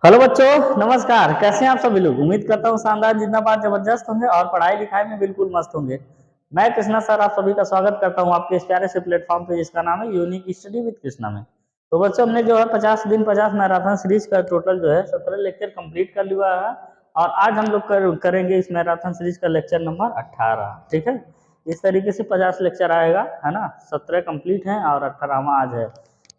Hello बच्चों, नमस्कार। कैसे हैं आप सभी लोग? उम्मीद करता हूँ शानदार, जिंदाबाद, जबरदस्त होंगे और पढ़ाई लिखाई में बिल्कुल मस्त होंगे। मैं कृष्णा सर आप सभी का स्वागत करता हूँ आपके इस प्यारे से प्लेटफॉर्म पे जिसका नाम है यूनिक स्टडी विद कृष्णा में। तो बच्चों, हमने जो है 50 दिन 50 मैराथन सीरीज का टोटल जो है 17 लेक्चर कंप्लीट कर लिया है। और आज हम लोग करेंगे इस मैराथन सीरीज का लेक्चर नंबर 18। ठीक है, इस तरीके से 50 लेक्चर आएगा, है ना। 17 कंप्लीट है और 18वां आज है।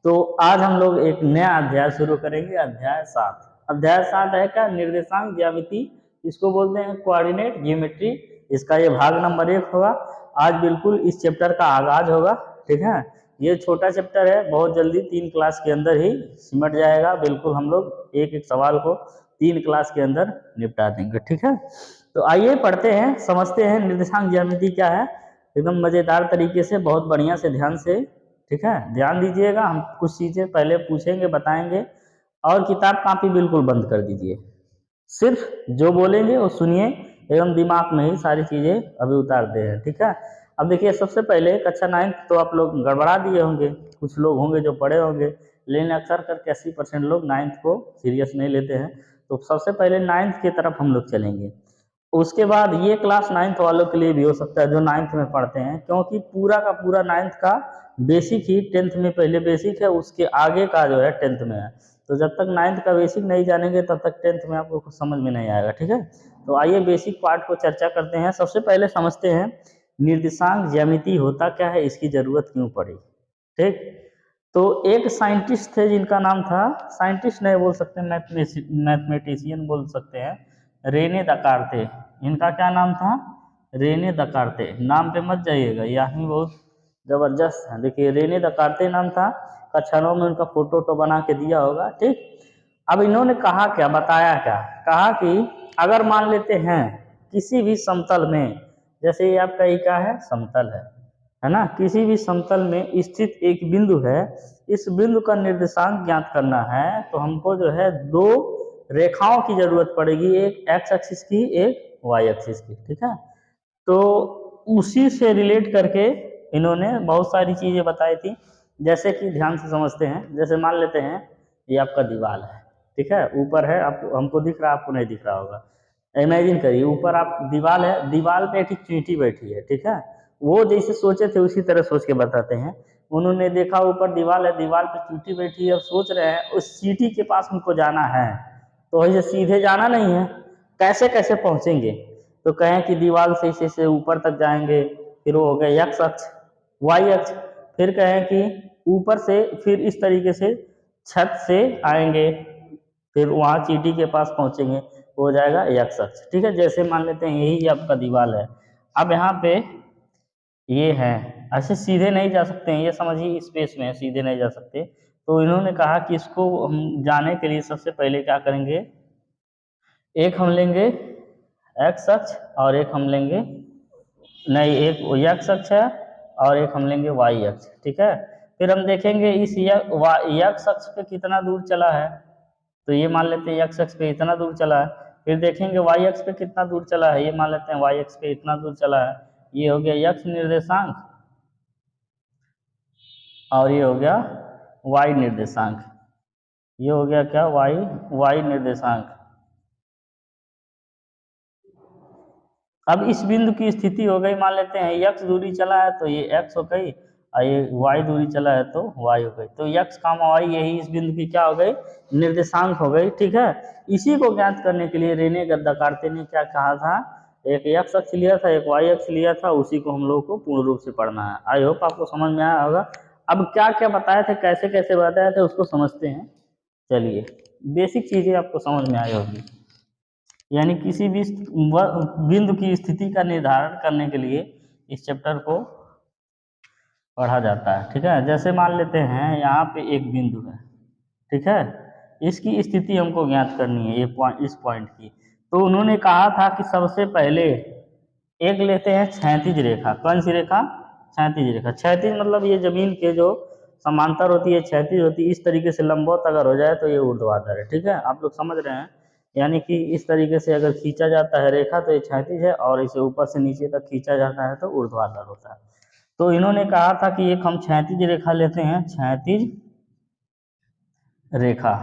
तो आज हम लोग एक नया अध्याय शुरू करेंगे, अध्याय 7। अध्याय 7 है क्या? निर्देशांक ज्यामिति, इसको बोलते हैं कोऑर्डिनेट ज्योमेट्री। इसका ये भाग नंबर 1 होगा। आज बिल्कुल इस चैप्टर का आगाज होगा। ठीक है, ये छोटा चैप्टर है, बहुत जल्दी 3 क्लास के अंदर ही सिमट जाएगा। बिल्कुल हम लोग एक एक सवाल को 3 क्लास के अंदर निपटा देंगे। ठीक है, तो आइए पढ़ते हैं, समझते हैं निर्देशांक ज्यामिति क्या है, एकदम मजेदार तरीके से, बहुत बढ़िया से, ध्यान से। ठीक है, ध्यान दीजिएगा, हम कुछ चीजें पहले पूछेंगे, बताएंगे, और किताब कॉपी बिल्कुल बंद कर दीजिए। सिर्फ जो बोलेंगे वो सुनिए, एवं दिमाग में ही सारी चीजें अभी उतारते हैं। ठीक है, अब देखिए, सबसे पहले कक्षा 9 तो आप लोग गड़बड़ा दिए होंगे, कुछ लोग होंगे जो पढ़े होंगे, लेकिन अक्सर करके 80% लोग 9th को सीरियस नहीं लेते हैं। तो सबसे पहले 9th की तरफ हम लोग चलेंगे। उसके बाद ये क्लास 9th वालों के लिए भी हो सकता है जो 9th में पढ़ते हैं, क्योंकि पूरा का पूरा 9th का बेसिक ही 10th में पहले बेसिक है, उसके आगे का जो है 10th में है। तो जब तक 9th का बेसिक नहीं जानेंगे तब तक 10th में आपको कुछ समझ में नहीं आएगा। ठीक है, तो आइए बेसिक पार्ट को चर्चा करते हैं। सबसे पहले समझते हैं निर्देशांक ज्यामिति होता क्या है, इसकी जरूरत क्यों पड़ी। ठीक, तो एक साइंटिस्ट थे जिनका नाम था, साइंटिस्ट नहीं बोल सकते, मैथमेटिशियन बोल सकते हैं, रेने दकार्ते। इनका क्या नाम था? रेने दकार्ते। नाम पे मत जाइएगा, यह भी बहुत जबरदस्त है। देखिए, रेने दकार्ते नाम था। कक्षा 9 में उनका फोटो तो बना के दिया होगा। ठीक, अब इन्होंने कहा क्या, बताया क्या? कहा कि अगर मान लेते हैं किसी भी समतल में, जैसे ये आपका ये क्या है, समतल है ना, किसी भी समतल में स्थित एक बिंदु है, इस बिंदु का निर्देशांक ज्ञात करना है, तो हमको जो है 2 रेखाओं की जरूरत पड़ेगी, एक एक्स एक्सिस की, एक वाई एक्सिस की। ठीक है, तो उसी से रिलेट करके इन्होंने बहुत सारी चीजें बताई थी। जैसे कि ध्यान से समझते हैं, जैसे मान लेते हैं ये आपका दीवार है। ठीक है, ऊपर है, आपको हमको दिख रहा है, आपको नहीं दिख रहा होगा। इमेजिन करिए, ऊपर आप दीवार है, दीवार पे एक चींटी बैठी है। ठीक है, वो जैसे सोचे थे उसी तरह सोच के बताते हैं। उन्होंने देखा ऊपर दीवार है, दीवार पे चींटी बैठी है, और सोच रहे हैं उस चींटी के पास हमको जाना है। तो वैसे सीधे जाना नहीं है, कैसे कैसे पहुंचेंगे? तो कहें कि दीवार से इसे ऊपर तक जाएंगे, फिर वो हो गया एक्स अक्ष, वाई अक्ष। फिर कहें कि ऊपर से फिर इस तरीके से छत से आएंगे, फिर वहाँ चींटी के पास पहुंचेंगे, हो जाएगा एक्स अक्ष। ठीक है, जैसे मान लेते हैं यही आपका दीवार है। अब यहाँ पे ये है, ऐसे सीधे नहीं जा सकते हैं, ये समझिए स्पेस में है, सीधे नहीं जा सकते। तो इन्होंने कहा कि इसको हम जाने के लिए सबसे पहले क्या करेंगे, एक हम लेंगे एक्स अक्ष और एक हम लेंगे, नहीं, एक एक्स अक्ष है और एक हम लेंगे वाई अक्ष। ठीक है, फिर हम देखेंगे इस एक्स अक्ष पे कितना दूर चला है। तो ये मान लेते हैं एक्स अक्ष पे इतना दूर चला है। फिर देखेंगे वाई अक्ष पे कितना दूर चला है, ये मान लेते हैं वाई अक्ष पे इतना दूर चला है। ये हो गया एक्स निर्देशांक और ये हो गया वाई निर्देशांक। ये हो गया क्या, वाई वाई निर्देशांक। अब इस बिंदु की स्थिति हो गई, मान लेते हैं x दूरी चला है तो ये x हो गई, और ये y दूरी चला है तो y हो गई। तो x कामा y यही इस बिंदु की क्या हो गई, निर्देशांक हो गई। ठीक है, इसी को ज्ञात करने के लिए रेने दकार्ते ने क्या कहा था, एक x अक्ष लिया था, एक y अक्ष लिया था, उसी को हम लोग को पूर्ण रूप से पढ़ना है। आई होप आपको समझ में आया होगा। अब क्या क्या बताए थे, कैसे कैसे बताए थे, उसको समझते हैं। चलिए, बेसिक चीजें आपको समझ में आई होगी। यानी किसी भी बिंदु की स्थिति का निर्धारण करने के लिए इस चैप्टर को पढ़ा जाता है। ठीक है, जैसे मान लेते हैं यहाँ पे एक बिंदु है। ठीक है, इसकी स्थिति हमको ज्ञात करनी है, ये पॉइंट, इस पॉइंट की। तो उन्होंने कहा था कि सबसे पहले एक लेते हैं क्षैतिज रेखा। कौन सी रेखा? क्षैतिज रेखा। क्षैतिज मतलब ये जमीन के जो समांतर होती है, क्षैतिज होती है। इस तरीके से लंबवत अगर हो जाए तो ये ऊर्ध्वाधर है। ठीक है, आप लोग समझ रहे हैं। यानी कि इस तरीके से अगर खींचा जाता है रेखा तो ये क्षैतिज है, और इसे ऊपर से नीचे तक खींचा जाता है तो ऊर्ध्वाधर होता है। तो इन्होंने कहा था कि एक हम क्षैतिज रेखा लेते हैं, क्षैतिज रेखा।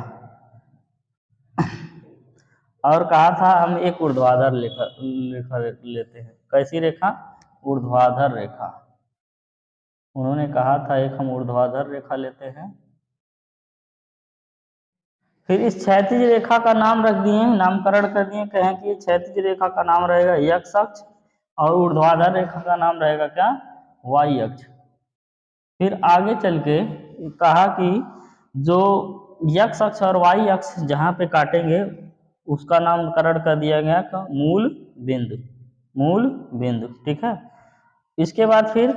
और कहा था हम एक ऊर्ध्वाधर रेखा रेखा लेते हैं। कैसी रेखा? ऊर्ध्वाधर रेखा। उन्होंने कहा था एक हम ऊर्ध्वाधर रेखा लेते हैं। फिर इस क्षैतिज रेखा का नाम रख दिए, नामकरण कर दिए, कहें कि क्षैतिज रेखा का नाम रहेगा x अक्ष और ऊर्ध्वाधर रेखा का नाम रहेगा क्या? y अक्ष। फिर आगे चल के कहा कि जो x अक्ष और y अक्ष जहाँ पे काटेंगे उसका नामकरण कर दिया गया का मूल बिंदु, मूल बिंदु। ठीक है। इसके बाद फिर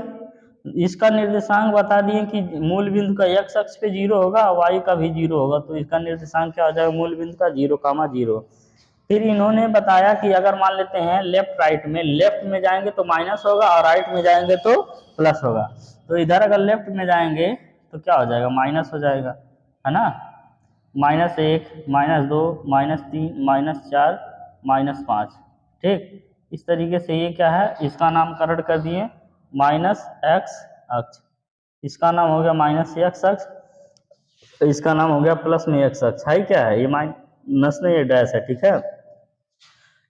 इसका निर्देशांक बता दिए कि मूल बिंदु का x अक्ष पे 0 होगा, y का भी 0 होगा, तो इसका निर्देशांक क्या हो जाएगा? मूल बिंदु का 0, 0। फिर इन्होंने बताया कि अगर मान लेते हैं लेफ्ट राइट में, लेफ्ट में जाएंगे तो माइनस होगा और राइट में जाएंगे तो प्लस होगा। तो इधर अगर लेफ्ट में जाएंगे तो क्या हो जाएगा? माइनस हो जाएगा, है ना। -1, -2, -3, -4, -5। ठीक, इस तरीके से ये क्या है? इसका नामकरण कर दिए -x अक्ष। इसका नाम हो गया -x अक्ष, तो इसका नाम हो गया प्लस में x अक्ष। है क्या है? ये माइनस नहीं, ये डैश है। ठीक है।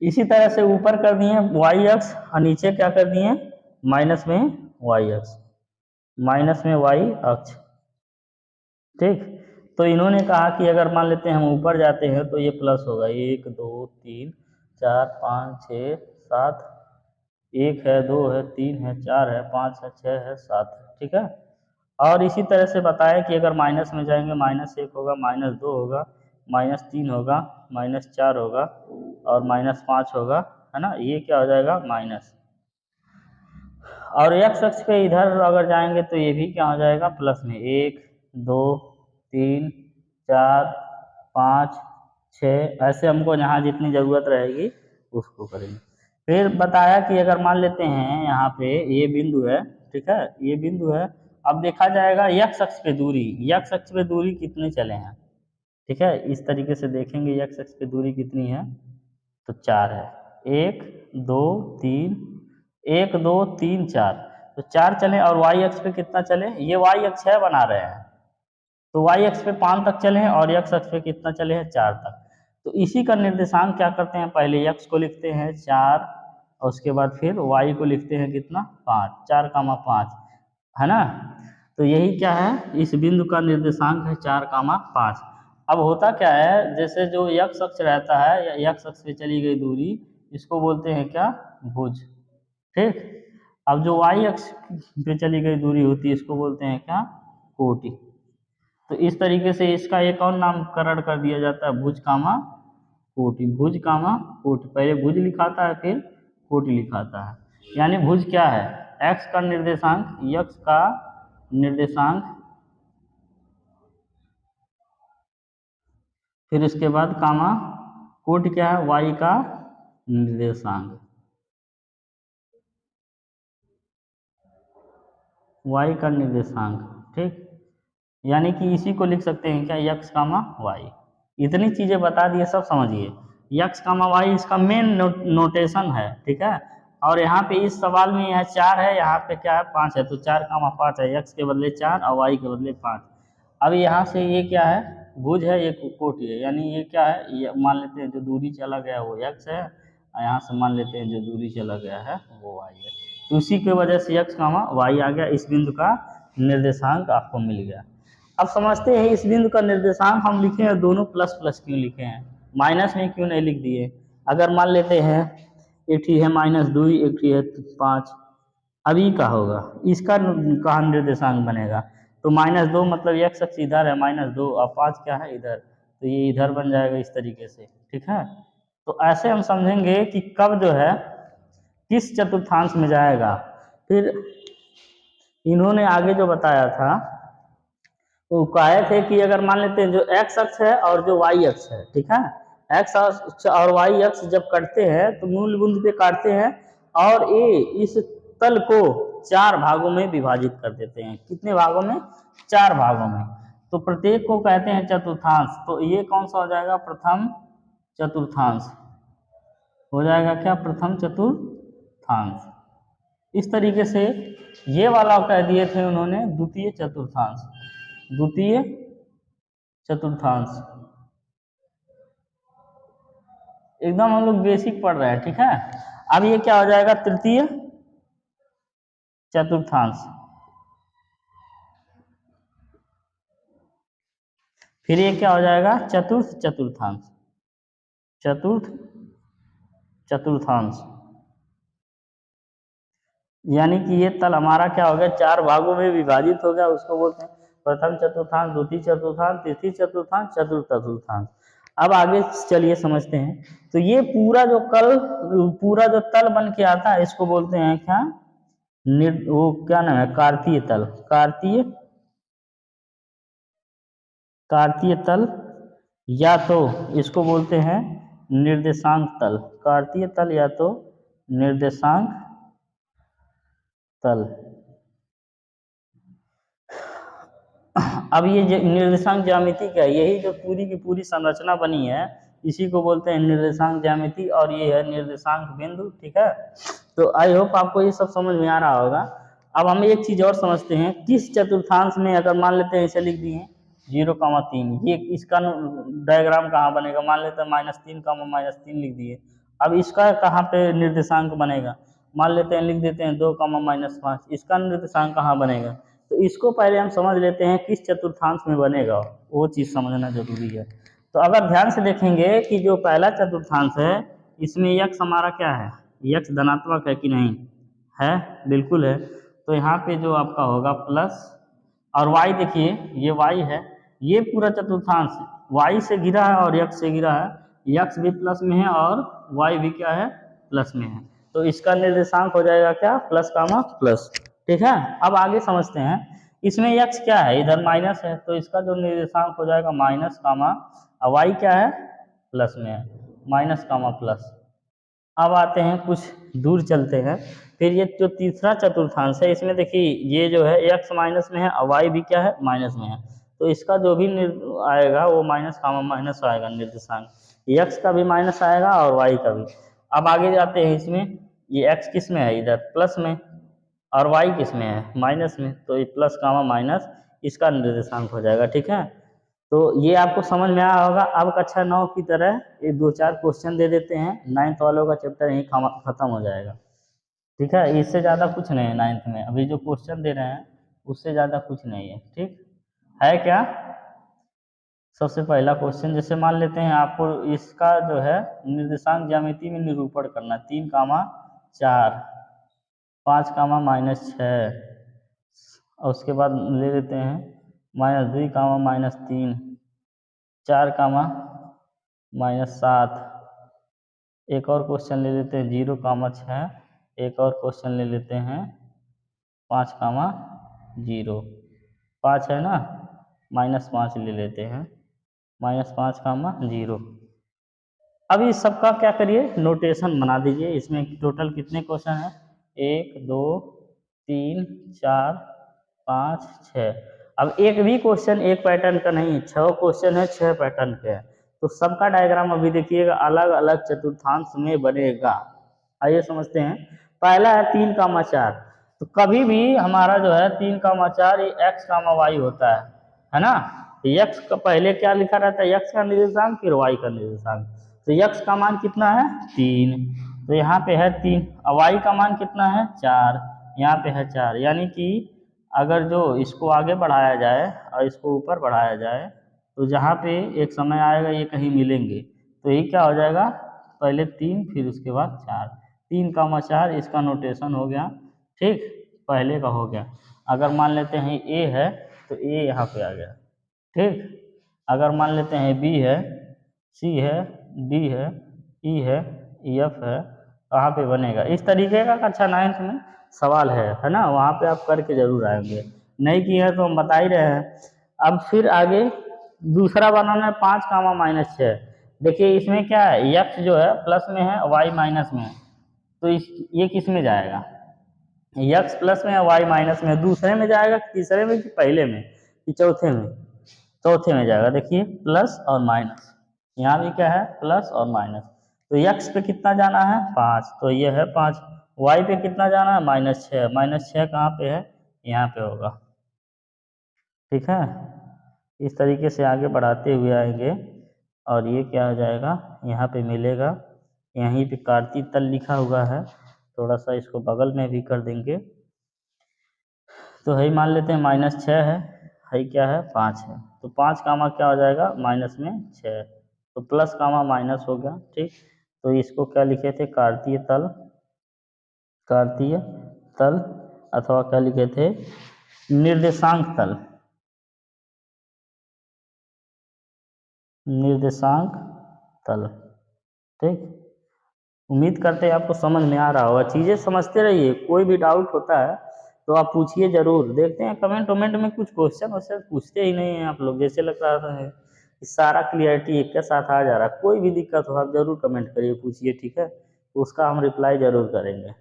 इसी तरह से ऊपर कर दिए y अक्ष और नीचे क्या कर दिए? माइनस में y अक्ष, माइनस में y अक्ष। ठीक, तो इन्होंने कहा कि अगर मान लेते हैं हम ऊपर जाते हैं तो ये प्लस होगा, 1 2 3 4 5 6 7, 1 है, 2 है, 3 है, 4 है, 5 है, 6 है, 7 है। ठीक है। और इसी तरह से बताया कि अगर माइनस में जाएंगे -1 होगा, -2 होगा, -3 होगा, -4 होगा और -5 होगा, है ना। ये क्या हो जाएगा? माइनस। और x अक्ष पे इधर अगर जाएंगे तो ये भी क्या हो जाएगा? प्लस में 1 2 3 4 5 6, ऐसे हमको जहाँ जितनी ज़रूरत रहेगी उसको करेंगे। फिर बताया कि अगर मान लेते हैं यहाँ पे ये बिंदु है, ठीक है, ये बिंदु है। अब देखा जाएगा x अक्ष पे दूरी, x अक्ष पे दूरी कितने चले हैं। ठीक है, इस तरीके से देखेंगे x अक्ष पे दूरी कितनी है, तो 4 है। 1 2 3, 1 2 3 4, तो 4 चले। और y अक्ष पे कितना चले? ये y अक्ष है बना रहे हैं, तो y अक्ष पे 5 तक चले हैं और x अक्ष पे कितना चले हैं? 4 तक। तो इसी का निर्देशांक क्या करते हैं? पहले x को लिखते हैं 4 और उसके बाद फिर y को लिखते हैं कितना? 5, 4, 5, है ना। तो यही क्या है? इस बिंदु का निर्देशांक है 4, 5। अब होता क्या है, जैसे जो x अक्ष रहता है या x अक्ष पे चली गई दूरी, इसको बोलते हैं क्या? भुज। ठीक, अब जो y अक्ष पे चली गई दूरी होती है इसको बोलते हैं क्या? कोटि। तो इस तरीके से इसका एक और नामकरण कर दिया जाता है, भुज कामा कोटि। भुज कामा कोटि, पहले भुज लिखाता है फिर कोटि लिखाता है। यानी भुज क्या है? x का निर्देशांक, x का निर्देशांक, फिर इसके बाद कामा कोटि क्या है? y का निर्देशांक, y का निर्देशांक। ठीक, यानी कि इसी को लिख सकते हैं क्या? x कामा y। इतनी चीजें बता दिए, सब समझिए। x कामा y इसका मेन नोटेशन है। ठीक है। और यहाँ पे इस सवाल में यह 4 है, यहाँ पे क्या है? 5 है, तो 4, 5 है। x के बदले 4 और y के बदले 5। अब यहाँ से ये क्या है? भुज है, ये कोटि है। यानी ये क्या है? ये मान लेते हैं जो दूरी चला गया वो x है और यहाँ से मान लेते हैं जो दूरी चला गया है वो y है। तो उसी की वजह से x कामा y आ गया। इस बिंदु का निर्देशांक आपको मिल गया। अब समझते हैं इस बिंदु का निर्देशांक हम लिखे हैं, दोनों प्लस प्लस क्यों लिखे हैं, माइनस में क्यों नहीं लिख दिए। अगर मान लेते हैं एक ही है -2, एक ही है 5, अभी का होगा, इसका कहाँ निर्देशांक बनेगा? तो -2 मतलब x अक्ष इधर है, -2 और 5 क्या है? इधर, तो ये इधर बन जाएगा इस तरीके से। ठीक है। तो ऐसे हम समझेंगे कि कब जो है किस चतुर्थांश में जाएगा। फिर इन्होंने आगे जो बताया था वो कहे थे कि अगर मान लेते हैं जो x अक्ष है और जो y अक्ष है, ठीक है, x अक्ष और y अक्ष जब कटते हैं तो मूल बिंदु पे काटते हैं और ये इस तल को 4 भागों में विभाजित कर देते हैं। कितने भागों में? 4 भागों में। तो प्रत्येक को कहते हैं चतुर्थांश। तो ये कौन सा हो जाएगा? प्रथम चतुर्थांश हो जाएगा क्या? प्रथम चतुर्थांश। इस तरीके से ये वाला कह दिए थे उन्होंने द्वितीय चतुर्थांश, द्वितीय चतुर्थांश। एकदम हम लोग बेसिक पढ़ रहे हैं, ठीक है। अब ये क्या हो जाएगा, तृतीय चतुर्थांश। फिर ये क्या हो जाएगा, चतुर्थ चतुर्थांश। चतुर्थ चतुर्थांश यानी कि ये तल हमारा क्या हो गया, चार भागों में विभाजित हो गया, उसको बोलते हैं प्रथम चतुर्थांश, द्वितीय चतुर्थांश, तृतीय चतुर्थांश, चतुर्थ चतुर्थांश। अब आगे चलिए समझते हैं। तो ये पूरा जो तल बन के आता है इसको बोलते हैं क्या, वो क्या नाम है, कार्तीय तल। कार्तीय तल, या तो इसको बोलते हैं निर्देशांक तल। कार्तीय तल या तो निर्देशांक तल। अब ये निर्देशांक ज्यामिति क्या है, यही जो पूरी की पूरी संरचना बनी है इसी को बोलते हैं निर्देशांक ज्यामिति, और ये है निर्देशांक बिंदु, ठीक है। तो आई होप आपको ये सब समझ में आ रहा होगा। अब हम एक चीज और समझते हैं, किस चतुर्थांश में अगर मान लेते हैं इसे लिख दिए 0,3, ये इसका डायग्राम कहाँ बनेगा, मान लेते हैं -3, लिख दिए। अब इसका कहाँ पे निर्देशांक बनेगा, मान लेते हैं लिख देते हैं 2, -5, इसका निर्देशांक कहाँ बनेगा। तो इसको पहले हम समझ लेते हैं किस चतुर्थांश में बनेगा, वो चीज़ समझना जरूरी है। तो अगर ध्यान से देखेंगे कि जो पहला चतुर्थांश है इसमें यक्स हमारा क्या है, यक्स धनात्मक है कि नहीं है, बिल्कुल है। तो यहाँ पे जो आपका होगा प्लस, और वाई देखिए ये वाई है, ये पूरा चतुर्थांश वाई से घिरा है और यक्स से घिरा है, यक्स भी प्लस में है और वाई भी क्या है, प्लस में है। तो इसका निर्देशांक हो जाएगा क्या, प्लस कामा प्लस, ठीक है। अब आगे समझते हैं, इसमें यक्स क्या है, इधर माइनस है, तो इसका जो निर्देशांक हो जाएगा माइनस कामा, और वाई क्या है, प्लस में है, माइनस कामा प्लस। अब आते हैं कुछ दूर चलते हैं, फिर ये जो तीसरा चतुर्थांश है इसमें देखिए ये जो है एक्स माइनस में है और वाई भी क्या है, माइनस में है। तो इसका जो भी आएगा वो माइनस कामा माइनस आएगा निर्देशांक, एक्स का भी माइनस आएगा और वाई का भी। अब आगे जाते हैं, इसमें ये एक्स किस में है, इधर प्लस में, और वाई किस में है, माइनस में, तो ये प्लस कामा माइनस इसका निर्देशांक हो जाएगा, ठीक है। तो ये आपको समझ में आया होगा। अब कक्षा 9 की तरह ये 2-4 क्वेश्चन दे देते हैं, 9th वालों का चैप्टर यहीं खत्म हो जाएगा, ठीक है। इससे ज़्यादा कुछ नहीं है 9th में, अभी जो क्वेश्चन दे रहे हैं उससे ज़्यादा कुछ नहीं है, ठीक है क्या। सबसे पहला क्वेश्चन जैसे मान लेते हैं आपको इसका जो है निर्देशांक ज्यामिति में निरूपण करना, 3,4, 5, और उसके बाद ले लेते हैं -2, -3, 4, -7। एक और क्वेश्चन ले लेते हैं 0, 6। एक और क्वेश्चन ले लेते हैं 5, 0, 5 है ना, -5 ले लेते हैं, -5, 0। अब इस सबका क्या करिए, नोटेशन बना दीजिए। इसमें टोटल कितने क्वेश्चन हैं, 1, 2, 3, 4, 5, 6। अब एक भी क्वेश्चन एक पैटर्न का नहीं है, 6 क्वेश्चन है 6 पैटर्न के हैं। तो सबका डायग्राम अभी देखिएगा अलग अलग चतुर्थांश में बनेगा। आइए समझते हैं। पहला है 3, 4, तो कभी भी हमारा जो है 3, 4 ये एक्स कामा वाई होता है ना। यक्स का पहले क्या लिखा रहता है, यक्स का निर्देशांक फिर वाई का निर्देशांक। तो यक्स का मान कितना है 3, तो यहाँ पे है 3, और वाई का मान कितना है 4, यहाँ पे है 4। यानी कि अगर जो इसको आगे बढ़ाया जाए और इसको ऊपर बढ़ाया जाए तो जहाँ पे एक समय आएगा ये कहीं मिलेंगे, तो ये क्या हो जाएगा, पहले 3 फिर उसके बाद 4, 3, 4 इसका नोटेशन हो गया, ठीक, पहले का हो गया। अगर मान लेते हैं ए है तो ए यहाँ पे आ गया, ठीक। अगर मान लेते हैं बी है, सी है, डी है, ई है, एफ है, कहाँ पे बनेगा। इस तरीके का कक्षा 9th में सवाल है ना, वहाँ पे आप करके जरूर आएंगे। नहीं किए हैं तो हम बता ही रहे हैं। अब फिर आगे दूसरा बनाना है 5, -6। देखिए इसमें क्या है, यक्स जो है प्लस में है, वाई माइनस में है, तो ये किस में जाएगा, यक्स प्लस में है, वाई माइनस में है। दूसरे में जाएगा, तीसरे में कि पहले में कि चौथे में, चौथे में जाएगा। देखिए प्लस और माइनस, यहाँ भी क्या है प्लस और माइनस। तो यक्स पे कितना जाना है 5, तो ये है 5। वाई पे कितना जाना है -6, -6 कहाँ पे है, यहाँ पे होगा, ठीक है। इस तरीके से आगे बढ़ाते हुए आएंगे और ये क्या हो जाएगा, यहाँ पे मिलेगा यहीं पे कार्तीय तल लिखा हुआ है, थोड़ा सा इसको बगल में भी कर देंगे। तो है मान लेते हैं -6 है क्या है 5 है, तो 5 कामा क्या हो जाएगा माइनस में 6, तो प्लस कामा माइनस हो गया। ठीक, तो इसको क्या लिखे थे कार्तीय तल, कार्तीय तल अथवा क्या लिखे थे निर्देशांक तल, निर्देशांक तल। ठीक, उम्मीद करते हैं आपको समझ में आ रहा होगा। चीज़ें समझते रहिए, कोई भी डाउट होता है तो आप पूछिए ज़रूर। देखते हैं कमेंट वमेंट में कुछ क्वेश्चन वोश्चन पूछते ही नहीं हैं आप लोग, जैसे लग रहा है कि सारा क्लियरिटी एक के साथ आ जा रहा है। कोई भी दिक्कत हो आप ज़रूर कमेंट करिए, पूछिए, ठीक है, उसका हम रिप्लाई ज़रूर करेंगे।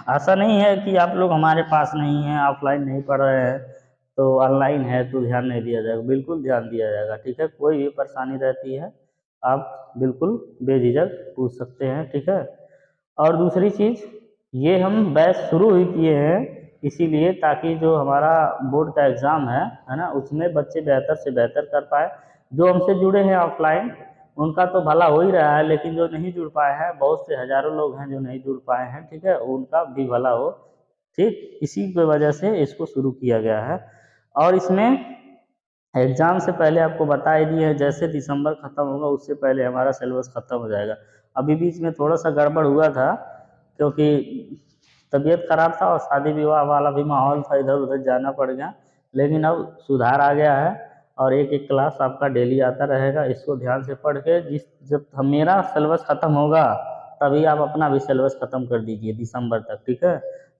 ऐसा नहीं है कि आप लोग हमारे पास नहीं हैं, ऑफलाइन नहीं पढ़ रहे हैं तो ऑनलाइन है तो ध्यान नहीं दिया जाएगा, बिल्कुल ध्यान दिया जाएगा। ठीक है, कोई भी परेशानी रहती है आप बिल्कुल बेझिझक पूछ सकते हैं। ठीक है, और दूसरी चीज़ ये हम बैच शुरू ही किए हैं इसीलिए ताकि जो हमारा बोर्ड का एग्ज़ाम है ना, उसमें बच्चे बेहतर से बेहतर कर पाए। जो हमसे जुड़े हैं ऑफलाइन उनका तो भला हो ही रहा है, लेकिन जो नहीं जुड़ पाए हैं, बहुत से हज़ारों लोग हैं जो नहीं जुड़ पाए हैं, ठीक है, उनका भी भला हो। ठीक, इसी की वजह से इसको शुरू किया गया है। और इसमें एग्ज़ाम से पहले आपको बता ही दिए हैं, जैसे दिसंबर ख़त्म होगा उससे पहले हमारा सिलेबस ख़त्म हो जाएगा। अभी बीच में थोड़ा सा गड़बड़ हुआ था क्योंकि तबीयत ख़राब था और शादी विवाह वाला भी माहौल था, इधर उधर जाना पड़ गया, लेकिन अब सुधार आ गया है और एक एक क्लास आपका डेली आता रहेगा। इसको ध्यान से पढ़ के जब मेरा सिलेबस ख़त्म होगा तभी आप अपना भी सिलेबस ख़त्म कर दीजिए दिसंबर तक, ठीक है,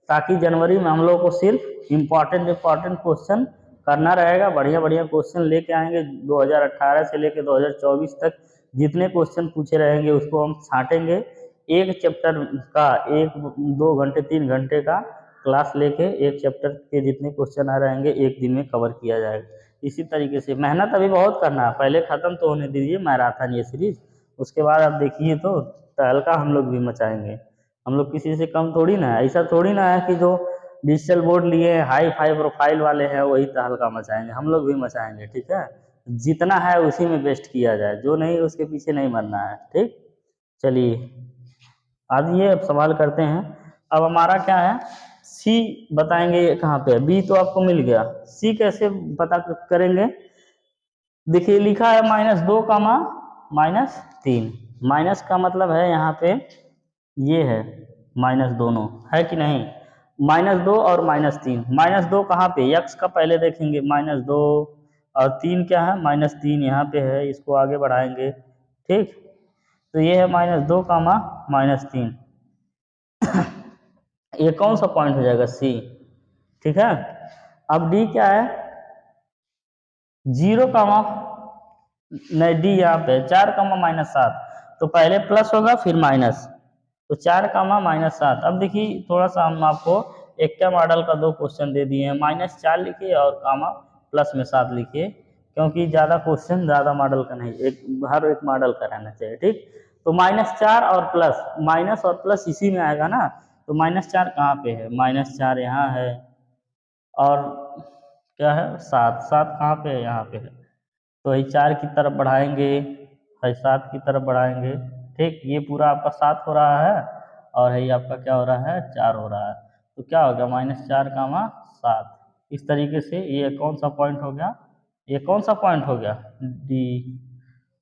ताकि जनवरी में हम लोग को सिर्फ इम्पॉर्टेंट क्वेश्चन करना रहेगा। बढ़िया बढ़िया क्वेश्चन लेके आएंगे, 2018 से लेके 2024 तक जितने क्वेश्चन पूछे रहेंगे उसको हम छांटेंगे। एक चैप्टर का 1-2 घंटे 3 घंटे का क्लास लेके एक चैप्टर के जितने क्वेश्चन आ रहेंगे एक दिन में कवर किया जाएगा। इसी तरीके से मेहनत अभी बहुत करना है, पहले ख़त्म तो होने दीजिए मैराथन ये सीरीज, उसके बाद आप देखिए तो तहलका हम लोग भी मचाएंगे। हम लोग किसी से कम थोड़ी ना है, ऐसा थोड़ी ना है कि जो डिजिटल बोर्ड लिए हाई फाई प्रोफाइल वाले हैं वही तहलका मचाएंगे, हम लोग भी मचाएंगे। ठीक है, जितना है उसी में बेस्ट किया जाए, जो नहीं उसके पीछे नहीं मरना है। ठीक, चलिए आइए अब सवाल करते हैं। अब हमारा क्या है, सी बताएंगे कहाँ पे है, बी तो आपको मिल गया, सी कैसे पता करेंगे। देखिए लिखा है -2 कामा -3, माइनस का मतलब है यहाँ पे ये है माइनस दोनों, है कि नहीं, -2 और -3। -2 कहाँ पे, यक्स का पहले देखेंगे -2 और 3 क्या है -3 यहाँ पे है, इसको आगे बढ़ाएंगे। ठीक, तो ये है -2 कामा -3, ये कौन सा पॉइंट हो जाएगा सी। ठीक है, अब डी क्या है 0 कामा, नहीं डी यहाँ पे 4 कामा -7, तो पहले प्लस होगा फिर माइनस, तो 4 कामा -7। अब देखिए थोड़ा सा हम आपको एक क्या मॉडल का 2 क्वेश्चन दे दिए हैं, -4 लिखिए और कामा प्लस में 7 लिखिए, क्योंकि ज़्यादा क्वेश्चन ज़्यादा मॉडल का नहीं, हर एक मॉडल का रहना चाहिए। ठीक, तो -4 और प्लस, माइनस और प्लस इसी में आएगा ना, तो -4 कहाँ पे है, -4 यहाँ है, और क्या है 7, 7 कहाँ पे है, यहाँ पे है, तो ये 4 की तरफ बढ़ाएंगे, है 7 की तरफ बढ़ाएंगे। ठीक, ये पूरा आपका 7 हो रहा है और ये आपका क्या हो रहा है 4 हो रहा है, तो क्या हो गया -4 कामा 7। इस तरीके से ये कौन सा पॉइंट हो गया, ये कौन सा पॉइंट हो गया डी,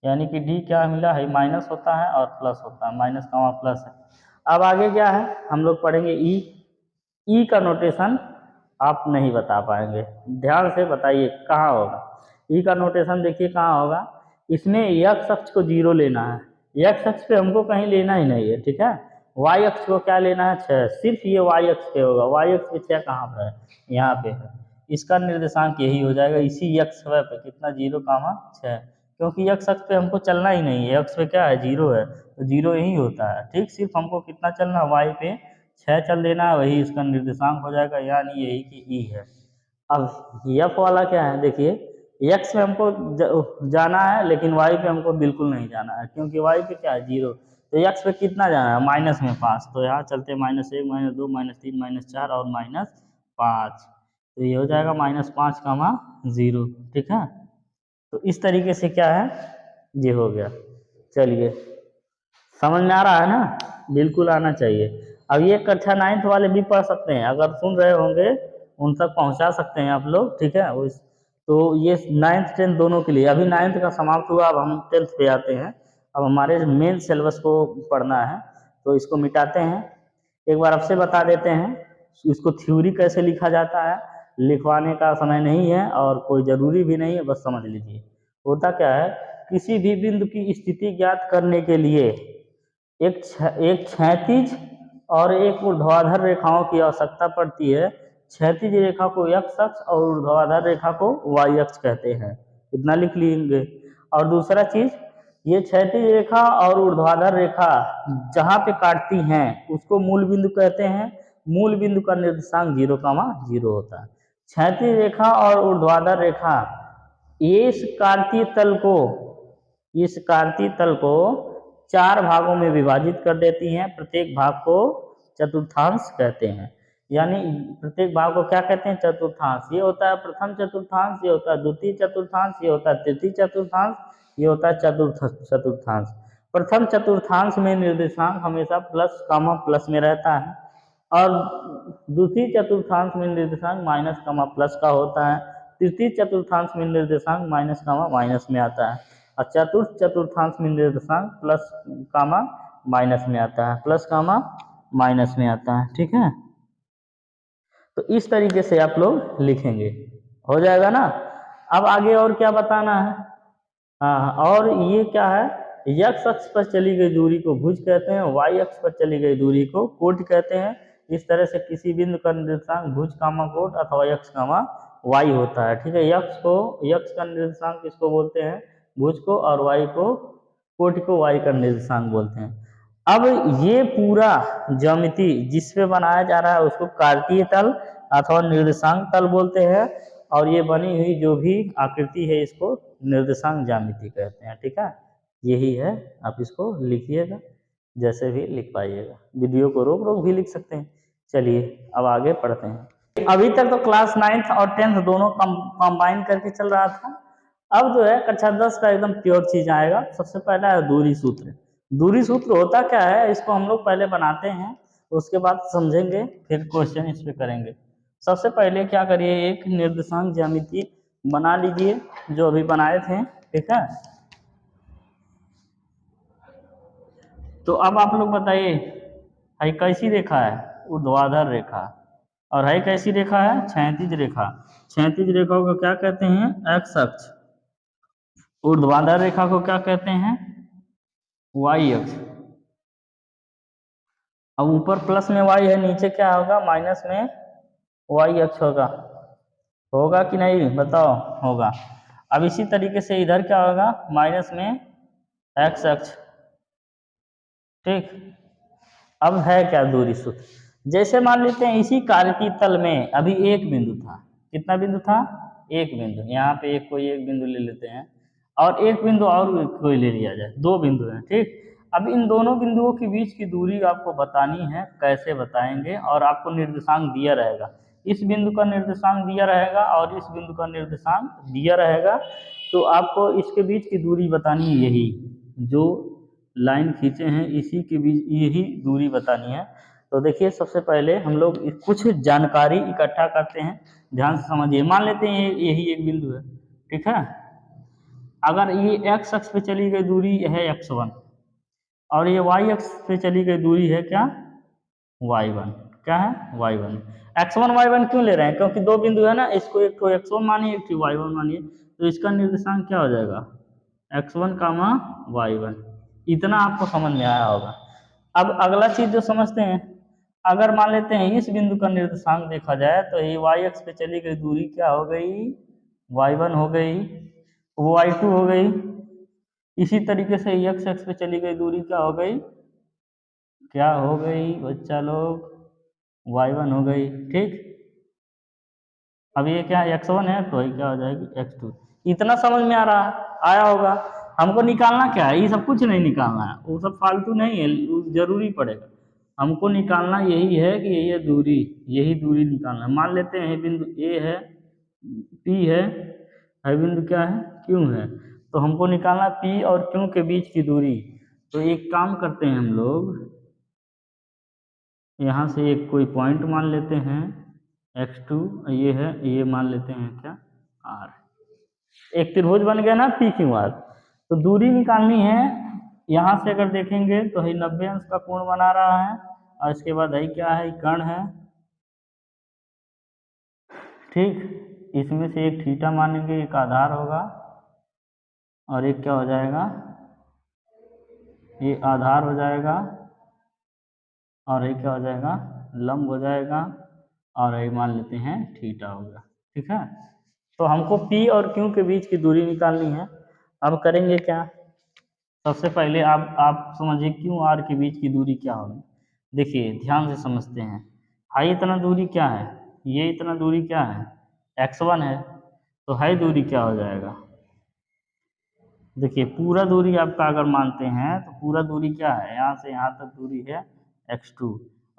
यानी कि डी क्या मिला है, माइनस होता है और प्लस होता है, माइनस कामा प्लस है। अब आगे क्या है हम लोग पढ़ेंगे ई, ई का नोटेशन आप नहीं बता पाएंगे, ध्यान से बताइए कहाँ होगा। ई का नोटेशन देखिए कहाँ होगा, इसमें एक्स अक्ष को 0 लेना है, एक्स अक्ष पे हमको कहीं लेना ही नहीं है। ठीक है, वाई अक्ष को क्या लेना है 6, सिर्फ ये वाई अक्ष पे होगा, वाई अक्ष पे 6 कहाँ पर है, यहाँ पे है, इसका निर्देशांक यही हो जाएगा, इसी एक्स पे कितना 0 कामा 6, क्योंकि एक्स अक्ष पे हमको चलना ही नहीं है, एक्स पे क्या है 0 है, तो 0 यही होता है। ठीक, सिर्फ हमको कितना चलना है वाई पे 6 चल देना है, वही इसका निर्देशांक हो जाएगा, यानी यही कि ई है। अब एफ वाला क्या है देखिए, एक्स में हमको जाना है लेकिन वाई पे हमको बिल्कुल नहीं जाना है, क्योंकि वाई पे क्या है 0, तो एक्स पे कितना जाना है माइनस में 5, तो यहाँ चलते -1 -2 -3 -4 और -5, तो ये हो जाएगा -5 कामा 0। ठीक है, तो इस तरीके से क्या है ये हो गया। चलिए समझ में आ रहा है ना? बिल्कुल आना चाहिए। अब ये कक्षा 9th वाले भी पढ़ सकते हैं, अगर सुन रहे होंगे उन तक पहुंचा सकते हैं आप लोग, ठीक है। तो ये 9th 10th दोनों के लिए, अभी 9th का समाप्त हुआ, अब हम 10th पे आते हैं। अब हमारे मेन सिलेबस को पढ़ना है, तो इसको मिटाते हैं। एक बार आपसे बता देते हैं इसको थ्योरी कैसे लिखा जाता है। लिखवाने का समय नहीं है और कोई ज़रूरी भी नहीं है, बस समझ लीजिए। होता क्या है, किसी भी बिंदु की स्थिति ज्ञात करने के लिए एक क्षैतिज और एक ऊर्ध्वाधर रेखाओं की आवश्यकता पड़ती है। क्षैतिज रेखा को x अक्ष और ऊर्ध्वाधर रेखा को y अक्ष कहते हैं, इतना लिख लेंगे। और दूसरा चीज, ये क्षैतिज रेखा और ऊर्ध्वाधर रेखा जहाँ पे काटती हैं उसको मूल बिंदु कहते हैं। मूल बिंदु का निर्देशांक 0,0 होता है। क्षैतिज रेखा और ऊर्ध्वाधर रेखा इस कार्तीय तल को 4 भागों में विभाजित कर देती हैं। प्रत्येक भाग को चतुर्थांश कहते हैं। यानी प्रत्येक भाग को क्या कहते हैं? चतुर्थांश। ये होता है प्रथम चतुर्थांश, ये होता है द्वितीय चतुर्थांश, ये होता है तृतीय चतुर्थांश, ये होता है चतुर्थ चतुर्थांश। प्रथम चतुर्थांश में निर्देशांक हमेशा प्लस कामा प्लस में रहता है, और द्वितीय चतुर्थांश में निर्देशांक माइनस कामा प्लस का होता है। तृतीय चतुर्थांश में निर्देशांक माइनस कामा माइनस में आता है, और चतुर्थ चतुर्थांश में निर्देशांक प्लस कामा माइनस में आता है, प्लस कामा माइनस में आता है, ठीक है। तो इस तरीके से आप लोग लिखेंगे, हो जाएगा ना। अब आगे और क्या बताना है? हाँ, और ये क्या है, x अक्ष पर चली गई दूरी को भुज कहते हैं, y अक्ष पर चली गई दूरी को कोट कहते हैं। इस तरह से किसी बिंदु का निर्देशांक भुज कामा कोट अथवा x कामा y होता है, ठीक है। x का निर्देशांक किसको बोलते हैं? भुज को, और y को, कोट को y का निर्देशांक बोलते हैं। अब ये पूरा ज्यामिति जिस पे बनाया जा रहा है उसको कार्तीय तल अथवा निर्देशांक तल बोलते हैं, और ये बनी हुई जो भी आकृति है इसको निर्देशांक ज्यामिति कहते हैं, ठीक है। यही है, आप इसको लिखिएगा, जैसे भी लिख पाइएगा। वीडियो को रोक रोक भी लिख सकते हैं। चलिए अब आगे पढ़ते हैं। अभी तक तो क्लास 9th और 10th दोनों कंबाइन करके चल रहा था। अब जो है कक्षा 10 का एकदम प्योर चीज आएगा। सबसे पहला है दूरी सूत्र। दूरी सूत्र होता क्या है, इसको हम लोग पहले बनाते हैं, उसके बाद समझेंगे, फिर क्वेश्चन इस पे करेंगे। सबसे पहले क्या करिए, एक निर्देशांक ज्यामिति बना लीजिए जो अभी बनाए थे, ठीक है। तो अब आप लोग बताइए, है कैसी रेखा है? ऊर्ध्वाधर रेखा। और है कैसी रेखा है? क्षैतिज रेखा। क्षैतिज रेखा को क्या कहते हैं? एक्स अक्ष। ऊर्ध्वाधर रेखा को क्या कहते हैं? वाई अक्ष। अब ऊपर प्लस में वाई है, नीचे क्या होगा? माइनस में वाई अक्ष होगा। होगा कि नहीं बताओ? होगा। अब इसी तरीके से इधर क्या होगा? माइनस में एक्स अक्ष, ठीक। अब है क्या दूरी सूत्र? जैसे मान लेते हैं इसी कार्तीय तल में अभी एक बिंदु था। कितना बिंदु था? एक बिंदु। यहाँ पे कोई एक बिंदु ले लेते हैं, और एक बिंदु और कोई ले लिया जाए, 2 बिंदु हैं, ठीक। अब इन दोनों बिंदुओं के बीच की दूरी आपको बतानी है। कैसे बताएंगे? और आपको निर्देशांक दिया रहेगा, इस बिंदु का निर्देशांक दिया रहेगा और इस बिंदु का निर्देशांक दिया रहेगा। तो आपको इसके बीच की दूरी बतानी है, यही जो लाइन खींचे हैं इसी के बीच यही दूरी बतानी है। तो देखिए, सबसे पहले हम लोग कुछ जानकारी इकट्ठा करते हैं, ध्यान से समझिए। मान लेते हैं यही एक बिंदु है, ठीक है। अगर ये x अक्ष पे चली गई दूरी है x1, और ये y अक्ष पे चली गई दूरी है क्या? y1। क्या है? y1। x1 y1 क्यों ले रहे हैं? क्योंकि 2 बिंदु है ना, इसको एक तो x1 मानिए, एक तो y1 मानिए, तो इसका निर्देशांक क्या हो जाएगा? x1 कामा y1। इतना आपको समझ में आया होगा। अब अगला चीज जो समझते हैं, अगर मान लेते हैं इस बिंदु का निर्देशांक देखा जाए तो ये y अक्ष पे चली गई दूरी क्या हो गई? y1 हो गई, y2 हो गई। इसी तरीके से x अक्ष पे चली गई दूरी क्या हो गई? क्या हो गई बच्चा लोग? y1 हो गई, ठीक। अब ये क्या x1 है, तो ये क्या हो जाएगी? x2। इतना समझ में आ रहा आया होगा। हमको निकालना क्या है? ये सब कुछ नहीं निकालना है, वो सब फालतू नहीं है, जरूरी पड़ेगा। हमको निकालना यही है कि ये दूरी, यही दूरी निकालना है। मान लेते हैं बिंदु A है, P है बिंदु क्या है? Q है। तो हमको निकालना P और Q के बीच की दूरी। तो एक काम करते हैं हम लोग, यहाँ से एक कोई पॉइंट मान लेते हैं x2, ये है, ये मान लेते हैं क्या r। एक त्रिभुज बन गया ना पी क्यू आर। तो दूरी निकालनी है, यहाँ से अगर देखेंगे तो है 90 अंश का कोण बना रहा है, और इसके बाद है क्या है, कर्ण है, ठीक। इसमें से एक थीटा मानेंगे, एक आधार होगा, और एक क्या हो जाएगा, ये आधार हो जाएगा, और ये क्या हो जाएगा, लंब हो जाएगा, और ये मान लेते हैं थीटा होगा, ठीक है। तो हमको P और Q के बीच की दूरी निकालनी है। अब करेंगे क्या, सबसे पहले आप समझिए क्यू आर के बीच की दूरी क्या होगी। देखिए ध्यान से समझते हैं, हाई इतना दूरी क्या है, ये इतना दूरी क्या है, x1 है, तो हाई दूरी क्या हो जाएगा, देखिए पूरा दूरी आपका अगर मानते हैं तो पूरा दूरी क्या है, यहाँ से यहाँ तक दूरी है x2,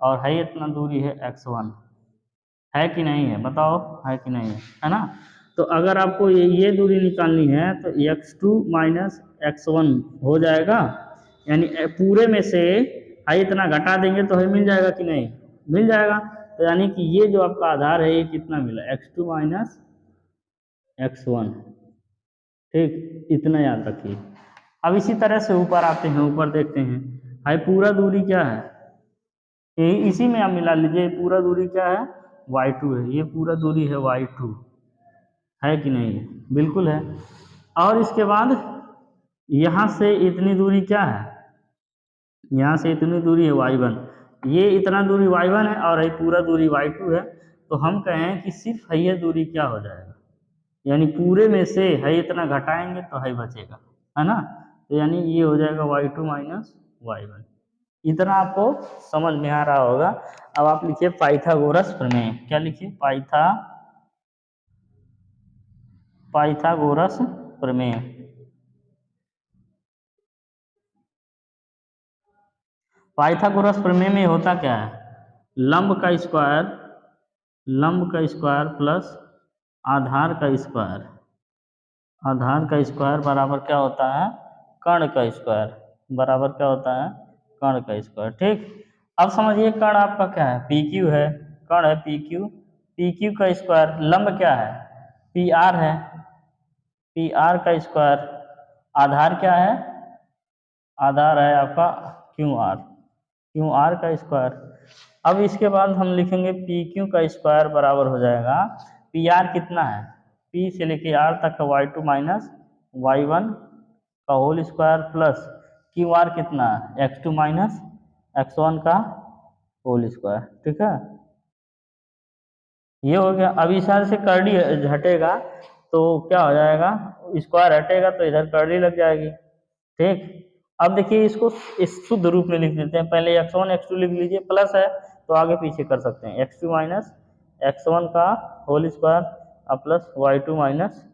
और हाई इतना दूरी है x1, है कि नहीं है, बताओ है कि नहीं है ना। तो अगर आपको ये दूरी निकालनी है तो x2 माइनस x1 हो जाएगा, यानी पूरे में से हाई इतना घटा देंगे तो हमें मिल जाएगा कि नहीं, मिल जाएगा। तो यानी कि ये जो आपका आधार है ये कितना मिला, x2 माइनस x1, ठीक, इतना याद रखिए। अब इसी तरह से ऊपर आते हैं, ऊपर देखते हैं, हाई पूरा दूरी क्या है, इसी में आप मिला लीजिए, पूरा दूरी क्या है y2 है, ये पूरा दूरी है y2, है कि नहीं है, बिल्कुल है। और इसके बाद यहाँ से इतनी दूरी क्या है, यहाँ से इतनी दूरी है y1, ये इतना दूरी y1 है, और ये पूरा दूरी y2 है। तो हम कहें कि सिर्फ है ये दूरी क्या हो जाएगा, यानी पूरे में से है इतना घटाएंगे तो है बचेगा, है ना। तो यानी ये हो जाएगा y2 माइनस y1। इतना आपको समझ में आ रहा होगा। अब आप लिखिए पाइथागोरस प्रमेय, क्या लिखिए, पाइथागोरस प्रमेय। पाइथागोरस प्रमेय में होता क्या है, लंब का स्क्वायर प्लस आधार का स्क्वायर, आधार का स्क्वायर बराबर क्या होता है, कर्ण का स्क्वायर, बराबर क्या होता है, कर्ण का स्क्वायर, ठीक। अब समझिए कर्ण आपका क्या है, पी क्यू है, कर्ण है पी क्यू का स्क्वायर, लंब क्या है, पी आर है, पी आर का स्क्वायर, आधार क्या है, आधार है आपका क्यू आर का स्क्वायर। अब इसके बाद हम लिखेंगे पी क्यू का स्क्वायर बराबर हो जाएगा, पी आर कितना है, पी से लेके आर तक का y2 माइनस y1 का whole square, plus q R कितना है, x2 माइनस x1 का होल स्क्वायर, ठीक है। ये हो गया। अब इस से कर्ली हटेगा तो क्या हो जाएगा, स्क्वायर हटेगा तो इधर कर्ली लग जाएगी, ठीक। अब देखिए इसको इस शुद्ध रूप में लिख देते हैं, पहले x1 x2 लिख लीजिए, प्लस है तो आगे पीछे कर सकते हैं, x2 माइनस x1 का होल स्क्वायर और प्लस y2 माइनस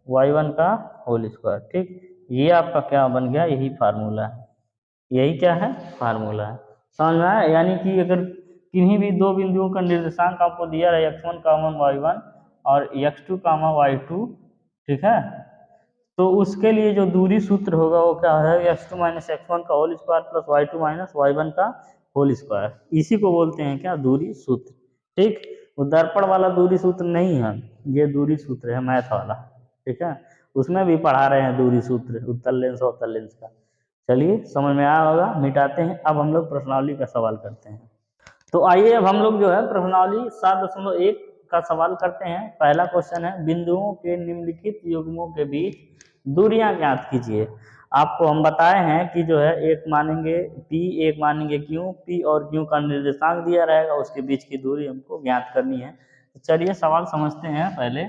y1 का होल स्क्वायर, ठीक। ये आपका क्या बन गया, यही फार्मूला है, यही क्या है, फार्मूला है। समझ में आया, यानी कि अगर किन्हीं भी दो बिंदुओं का निर्देशांक आपको दिया रहे x1 कामन y1 और x2 कामा y2, ठीक है, तो उसके लिए जो दूरी सूत्र होगा वो क्या है, x2 माइनस x1 का whole square plus y2 minus y1 का होल स्क्वायर, इसी को बोलते हैं क्या, दूरी सूत्र, ठीक। वो दर्पण वाला दूरी सूत्र नहीं है, ये दूरी सूत्र है मैथ वाला, ठीक है, उसमें भी पढ़ा रहे हैं दूरी सूत्र, उत्तल लेंस और अवतल लेंस का। चलिए समझ में आया होगा, मिटाते हैं। अब हम लोग प्रश्नावली का सवाल करते हैं। तो आइए अब हम लोग जो है प्रश्नावली 7.1 का सवाल करते हैं। पहला क्वेश्चन है, बिंदुओं के निम्नलिखित युग्मों के बीच दूरियां ज्ञात कीजिए। आपको हम बताए हैं कि जो है एक मानेंगे P, एक मानेंगे Q, P और Q का निर्देशांक दिया रहेगा, उसके बीच की दूरी हमको ज्ञात करनी है। तो चलिए सवाल समझते हैं। पहले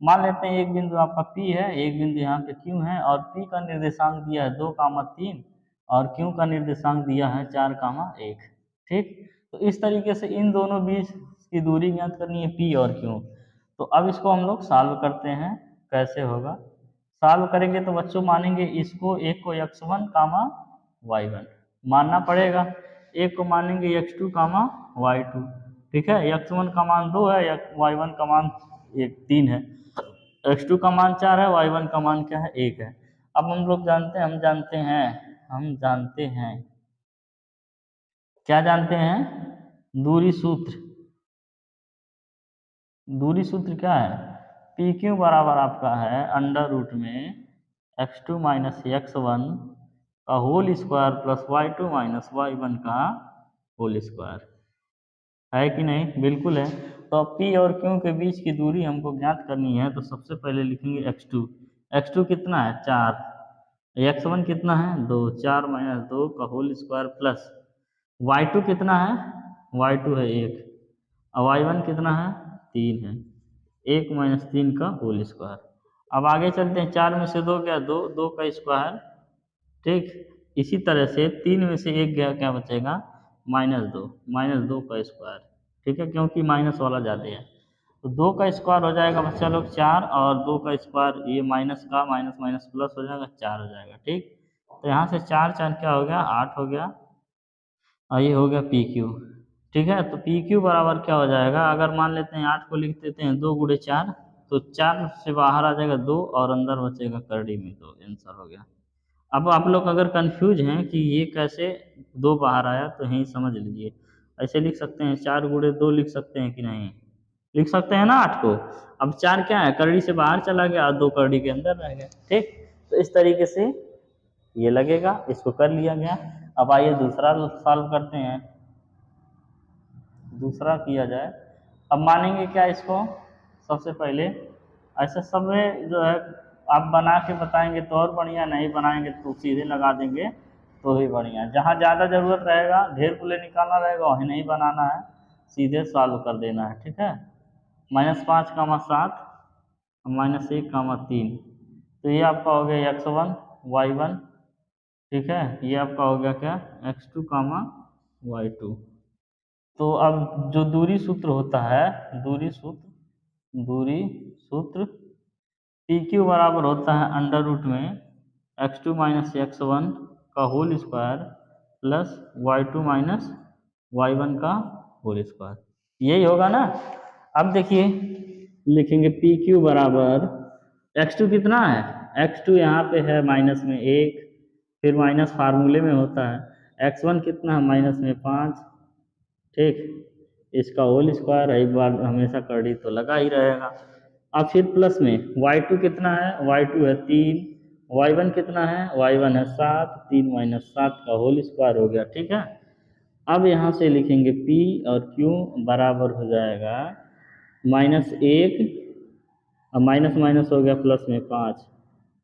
मान लेते हैं एक बिंदु आपका P है, एक बिंदु यहाँ पे Q है, और P का निर्देशांक दिया है 2, 3 और Q का निर्देशांक दिया है 4, 1, ठीक। तो इस तरीके से इन दोनों बीच की दूरी ज्ञात करनी है, P और Q। तो अब इसको हम लोग सॉल्व करते हैं, कैसे होगा, सॉल्व करेंगे तो बच्चों मानेंगे इसको, एक को x1 कामा y1 मानना पड़ेगा, एक को मानेंगे x2 कामा y2, ठीक है। x1 का मान 2 है, y1 का मान 3 है, x2 का मान 4 है, y1 का मान क्या है, 1 है। अब हम लोग जानते हैं हम जानते हैं, क्या जानते हैं? दूरी सूत्र। दूरी सूत्र क्या है? पी क्यू बराबर आपका है अंडर रूट में X two minus X one का whole square plus Y two minus Y one का होल स्क्वायर। है कि नहीं? बिल्कुल है। तो अब पी और क्यू के बीच की दूरी हमको ज्ञात करनी है, तो सबसे पहले लिखेंगे एक्स टू। एक्स टू कितना है? 4। एक्स वन कितना है? 2। 4 माइनस 2 का whole square plus Y two कितना है? वाई टू है 1 और वाई वन कितना है? 3 है। 1 माइनस 3 का होल स्क्वायर। अब आगे चलते हैं, 4 में से 2 गया 2, 2 का स्क्वायर। ठीक, इसी तरह से 3 में से 1 गया, क्या बचेगा? -2, -2 का स्क्वायर। ठीक है, क्योंकि माइनस वाला ज़्यादा है। तो 2 का स्क्वायर हो जाएगा बच्चा लोग 4, और 2 का स्क्वायर ये माइनस का माइनस माइनस प्लस हो जाएगा, 4 हो जाएगा। ठीक, तो यहाँ से 4 4 क्या हो गया? 8 हो गया, और ये हो गया पी क्यू। ठीक है, तो पी क्यू बराबर क्या हो जाएगा? अगर मान लेते हैं 8 को लिख देते हैं 2 गुणे 4, तो 4 से बाहर आ जाएगा 2 और अंदर बचेगा करड़ी में 2। आंसर हो गया। अब आप लोग अगर कंफ्यूज हैं कि ये कैसे 2 बाहर आया, तो यही समझ लीजिए। ऐसे लिख सकते हैं, 4 गुणे 2 लिख सकते हैं कि नहीं? लिख सकते हैं ना 8 को। अब 4 क्या है? करड़ी से बाहर चला गया और 2 करड़ी के अंदर रह गया। ठीक, तो इस तरीके से ये लगेगा, इसको कर लिया गया। अब आइए दूसरा सॉल्व करते हैं। दूसरा किया जाए, अब मानेंगे क्या इसको? सबसे पहले ऐसे सब में जो है आप बना के बताएंगे तो और बढ़िया, नहीं बनाएंगे तो सीधे लगा देंगे तो ही बढ़िया। जहाँ ज़्यादा ज़रूरत रहेगा, ढेर पुले निकालना रहेगा, वहीं नहीं बनाना है, सीधे सॉल्व कर देना है। ठीक है, -5 कामा 7 -1 कामा 3, तो ये आपका हो गया एक्स वन वाई वन। ठीक है, ये आपका हो गया क्या? X two comma y two. तो अब जो दूरी सूत्र होता है, दूरी सूत्र पी क्यू बराबर होता है अंडर रूट में X two minus X one का whole square plus Y two minus Y one का होल स्क्वायर। यही होगा ना? अब देखिए, लिखेंगे पी क्यू बराबर एक्स टू कितना है? एक्स टू यहाँ पे है माइनस में 1, फिर माइनस फार्मूले में होता है। एक्स वन कितना है? माइनस में 5। ठीक, इसका होल स्क्वायर एक बार हमेशा करड़ी तो लगा ही रहेगा। अब फिर प्लस में y2 कितना है? y2 है 3, y1 कितना है? y1 है 7, 3 माइनस 7 का होल स्क्वायर हो गया। ठीक है, अब यहाँ से लिखेंगे p और q बराबर हो जाएगा -1 और माइनस माइनस हो गया प्लस में 5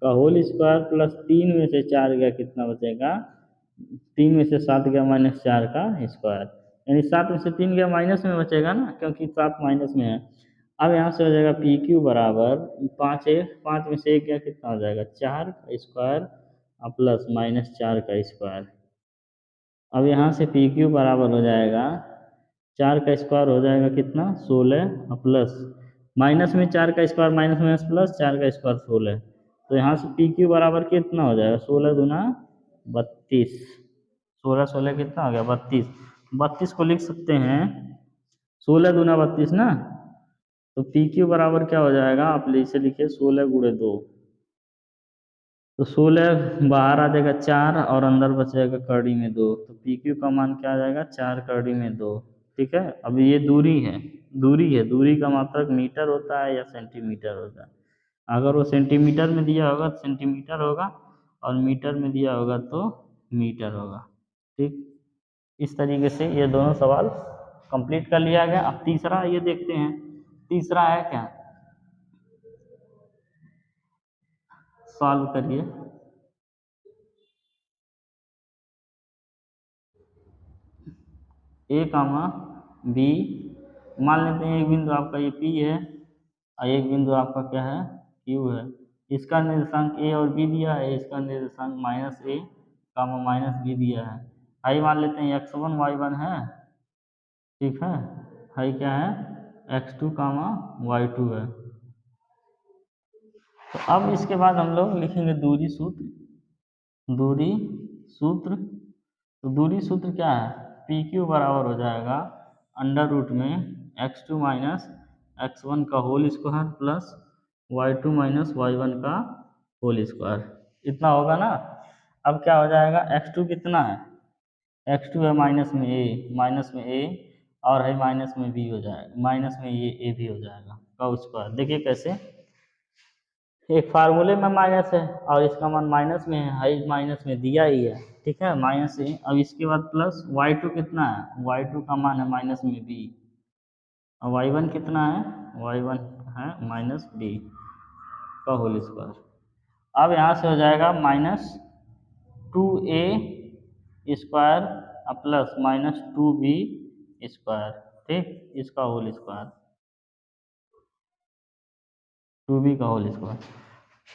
का होल स्क्वायर प्लस 3 में से 4 गया, कितना बचेगा? 3 में से 7 गया -4 का स्क्वायर, यानी 7 में से 3 गया माइनस में बचेगा ना, क्योंकि 7 माइनस में है। अब यहाँ से हो जाएगा पी क्यू बराबर 5 में से 1 गया, कितना हो जाएगा? 4 का स्क्वायर और प्लस -4 का स्क्वायर। अब यहाँ से पी क्यू बराबर हो जाएगा 4 का स्क्वायर हो जाएगा कितना? 16 और प्लस माइनस में 4 का स्क्वायर माइनस माइनस प्लस 4 का स्क्वायर 16। तो यहाँ से पी क्यू बराबर कितना हो जाएगा? 16 दूना 32। 16 16 कितना हो गया? 32। 32 को लिख सकते हैं 16 दूना 32 ना, तो पी क्यू बराबर क्या हो जाएगा? आप इसे लिखिए 16 गुणे 2, तो 16 बाहर आ जाएगा 4 और अंदर बच जाएगा करड़ी में 2, तो पी क्यू का मान क्या आ जाएगा? 4 करड़ी में 2। ठीक है, अब ये दूरी है, दूरी का मात्रक मीटर होता है या सेंटीमीटर होता है? अगर वो सेंटीमीटर में दिया होगा तो सेंटीमीटर होगा, और मीटर में दिया होगा तो मीटर होगा। ठीक, इस तरीके से ये दोनों सवाल कंप्लीट कर लिया गया। अब तीसरा ये देखते हैं, तीसरा है क्या? सॉल्व करिए। ए कामा बी, मान लेते हैं एक बिंदु आपका ये पी है और एक बिंदु आपका क्या है? क्यू है। इसका निर्देशांक ए और बी दिया है, इसका निर्देशांक -a कामा -b दिया है। आई मान लेते हैं एक्स वन वाई वन है। ठीक है, हाई क्या है? X two comma y two है। तो अब इसके बाद हम लोग लिखेंगे दूरी सूत्र। दूरी सूत्र, तो दूरी सूत्र क्या है? पी क्यू बराबर हो जाएगा अंडर रूट में X two minus X one का whole square plus Y two minus Y one का होल स्क्वायर। इतना होगा ना? अब क्या हो जाएगा, x2 कितना है, x2 है माइनस में ए और है माइनस में बी हो जाएगा, माइनस में ये ए भी हो जाएगा का स्क्वायर। देखिए कैसे, एक फार्मूले में माइनस है और इसका मान माइनस में है, हाई माइनस में दिया ही है, ठीक है, माइनस है। अब इसके बाद प्लस y2 कितना है, y2 का मान है माइनस में b, और y1 कितना है, y1 है माइनस b का होल स्क्वायर। अब यहाँ से हो जाएगा -2a square plus -2b square, ठीक, इसका होल स्क्वायर, 2b का होल स्क्वायर।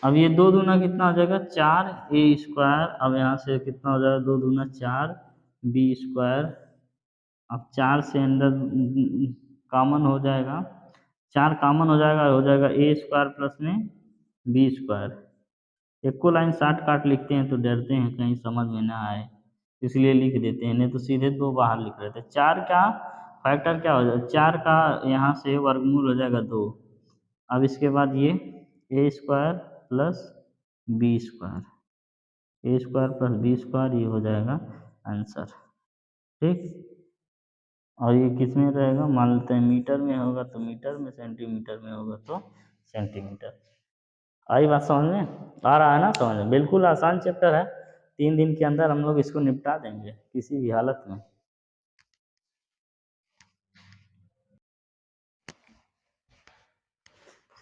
अब ये 2 दूना कितना हो जाएगा, 4a स्क्वायर। अब यहाँ से कितना हो जाएगा, 2 दूना 4b स्क्वायर। अब 4 से अंदर कॉमन हो जाएगा, 4 कॉमन हो जाएगा a स्क्वायर प्लस में b स्क्वायर। एक को लाइन शार्ट काट लिखते हैं तो डरते हैं कहीं समझ में ना आए, इसलिए लिख देते हैं, नहीं तो सीधे 2 बाहर लिख रहे थे। 4 का फैक्टर क्या हो जाएगा, 4 का यहाँ से वर्गमूल हो जाएगा 2। अब इसके बाद ये ए स्क्वायर प्लस बी स्क्वायर, ए स्क्वायर प्लस बी स्क्वायर, ये हो जाएगा आंसर, ठीक। और ये किस में रहेगा, मान लेते हैं मीटर में होगा तो मीटर में, सेंटीमीटर में होगा तो सेंटीमीटर। आई बात समझ में, आ रहा है ना समझ में, बिल्कुल आसान चैप्टर है, 3 दिन के अंदर हम लोग इसको निपटा देंगे किसी भी हालत में।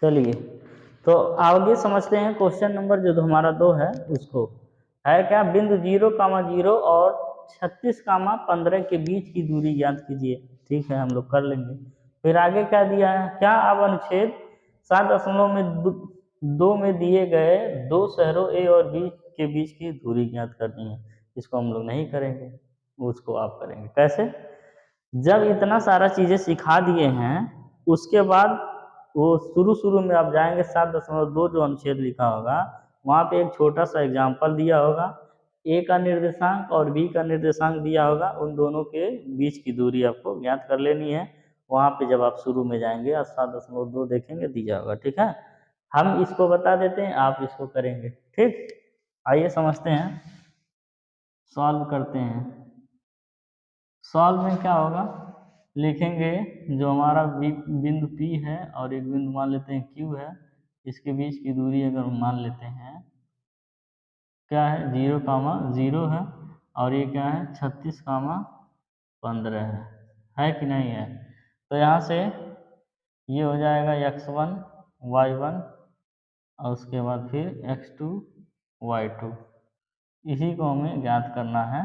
चलिए तो आगे समझते हैं क्वेश्चन नंबर जो हमारा 2 है उसको। है क्या, बिंदु 0,0 और 36,15 के बीच की दूरी ज्ञात कीजिए। ठीक है, हम लोग कर लेंगे। फिर आगे क्या दिया है, क्या अब अनुच्छेद 7.2 में दिए गए 2 शहरों ए और बी के बीच की दूरी ज्ञात करनी है। इसको हम लोग नहीं करेंगे, उसको आप करेंगे। कैसे, जब इतना सारा चीज़ें सिखा दिए हैं उसके बाद वो शुरू शुरू में आप जाएंगे 7.2 जो अनुच्छेद लिखा होगा वहाँ पे एक छोटा सा एग्जाम्पल दिया होगा, ए का निर्देशांक और बी का निर्देशांक दिया होगा, उन दोनों के बीच की दूरी आपको ज्ञात कर लेनी है। वहाँ पे जब आप शुरू में जाएंगे और 7.2 देखेंगे दिया होगा, ठीक है। हम इसको बता देते हैं, आप इसको करेंगे, ठीक। आइए समझते हैं, सॉल्व करते हैं। सॉल्व में क्या होगा, लिखेंगे जो हमारा बिंदु P है और एक बिंदु मान लेते हैं Q है, इसके बीच की दूरी अगर हम मान लेते हैं क्या है, 0,0 है और ये क्या है 36,15 है कि नहीं है। तो यहाँ से ये हो जाएगा x1 y1 और उसके बाद फिर x2 y2, इसी को हमें ज्ञात करना है,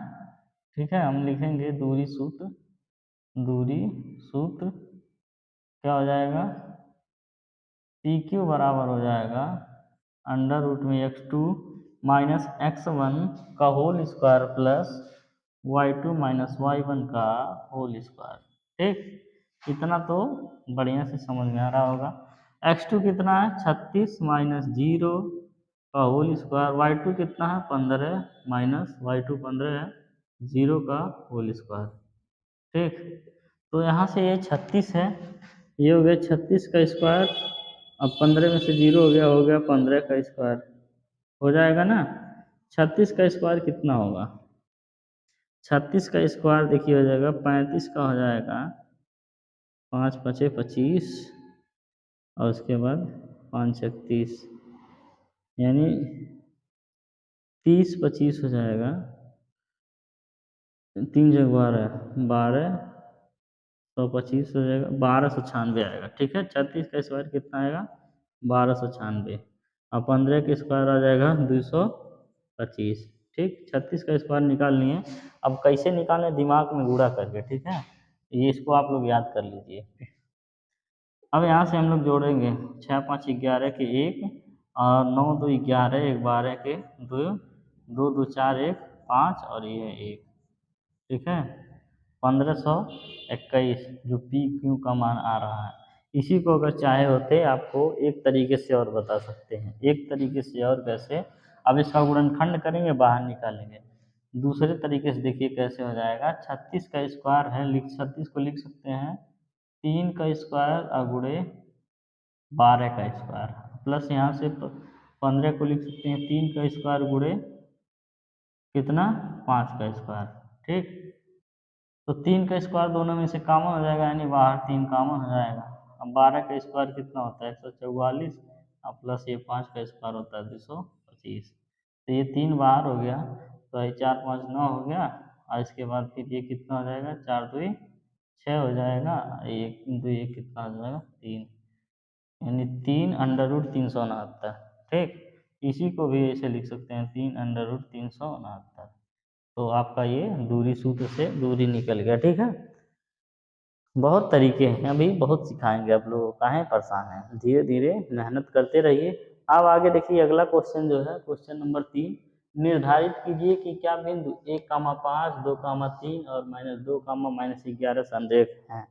ठीक है। हम लिखेंगे दूरी सूत्र क्या हो जाएगा, पी क्यू बराबर हो जाएगा √में x2 माइनस x1 का whole square plus y2 minus y1 का होल स्क्वायर, ठीक। इतना तो बढ़िया से समझ में आ रहा होगा। x2 कितना है 36 माइनस 0 का होल स्क्वायर, y2 कितना है 15 माइनस y2 15 है 0 का होल स्क्वायर, ठीक। तो यहाँ से ये 36 है, ये हो गया 36 का स्क्वायर, अब 15 में से 0 हो गया 15 का स्क्वायर हो जाएगा ना। 36 का स्क्वायर कितना होगा, 36 का स्क्वायर देखिए हो जाएगा 35 का हो जाएगा, 5 5 25 और उसके बाद 5 6 30, यानी 30 25 हो जाएगा, 3 जगह 12 12 125 हो जाएगा, 1296 आएगा, ठीक है। 36 का स्क्वायर कितना आएगा 1296 और 15 का स्क्वायर आ जाएगा 225, ठीक। 36 का स्क्वायर निकाल लिए, अब कैसे निकालें, दिमाग में गुणा करके, ठीक है। ये इसको आप लोग याद कर लीजिए। अब यहाँ से हम लोग जोड़ेंगे 6 5 11 के 1 और 9 2 11 1 12 के 2 2 2 4 1 5 और ये 1, ठीक है। 1521 जो पी क्यू का मान आ रहा है। इसी को अगर चाहे होते आपको एक तरीके से और बता सकते हैं, एक तरीके से और कैसे, अब इसका गुणनखंड करेंगे बाहर निकालेंगे। दूसरे तरीके से देखिए कैसे हो जाएगा, 36 का स्क्वायर है, 36 को लिख सकते हैं 3 का स्क्वायर और गुणे 12 का स्क्वायर, प्लस यहाँ से 15 को लिख सकते हैं 3 का स्क्वायर गुणे कितना 5 का स्क्वायर, ठीक। तो 3 का स्क्वायर दोनों में से कॉमन हो जाएगा, यानी बाहर 3 कॉमन हो जाएगा। अब 12 का स्क्वायर कितना होता है 144, और प्लस ये 5 का स्क्वायर होता है 225। तो ये 3 बाहर हो गया, तो ये 4 5 9 हो गया, और इसके बाद फिर ये कितना हो जाएगा 4 2 6 हो जाएगा, एक इंटू ये कितना हो जाएगा 3, यानी 3√369, ठीक। इसी को भी ऐसे लिख सकते हैं 3√369। तो आपका ये दूरी सूत्र से दूरी निकल गया, ठीक है। बहुत तरीके हैं, अभी बहुत सिखाएंगे आप लोगों को, काहे परेशान हैं, धीरे धीरे मेहनत करते रहिए। अब आगे देखिए अगला क्वेश्चन जो है क्वेश्चन नंबर 3, निर्धारित कीजिए कि क्या बिंदु 1,5, 2,3 और -2, -11 संरेख हैं।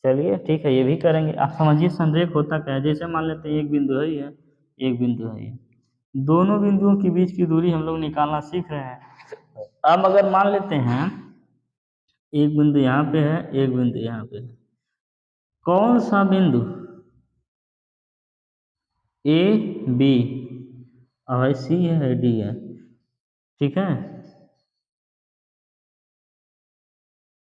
चलिए ठीक है, ये भी करेंगे। आप समझिए संरेख होता क्या है। जैसे मान लेते हैं एक बिंदु है ही है, एक बिंदु है ये, दोनों बिंदुओं के बीच की दूरी हम लोग निकालना सीख रहे हैं। अब अगर मान लेते हैं एक बिंदु यहाँ पे है, एक बिंदु यहाँ पे है, कौन सा बिंदु ए बी और सी है डी है, ठीक है।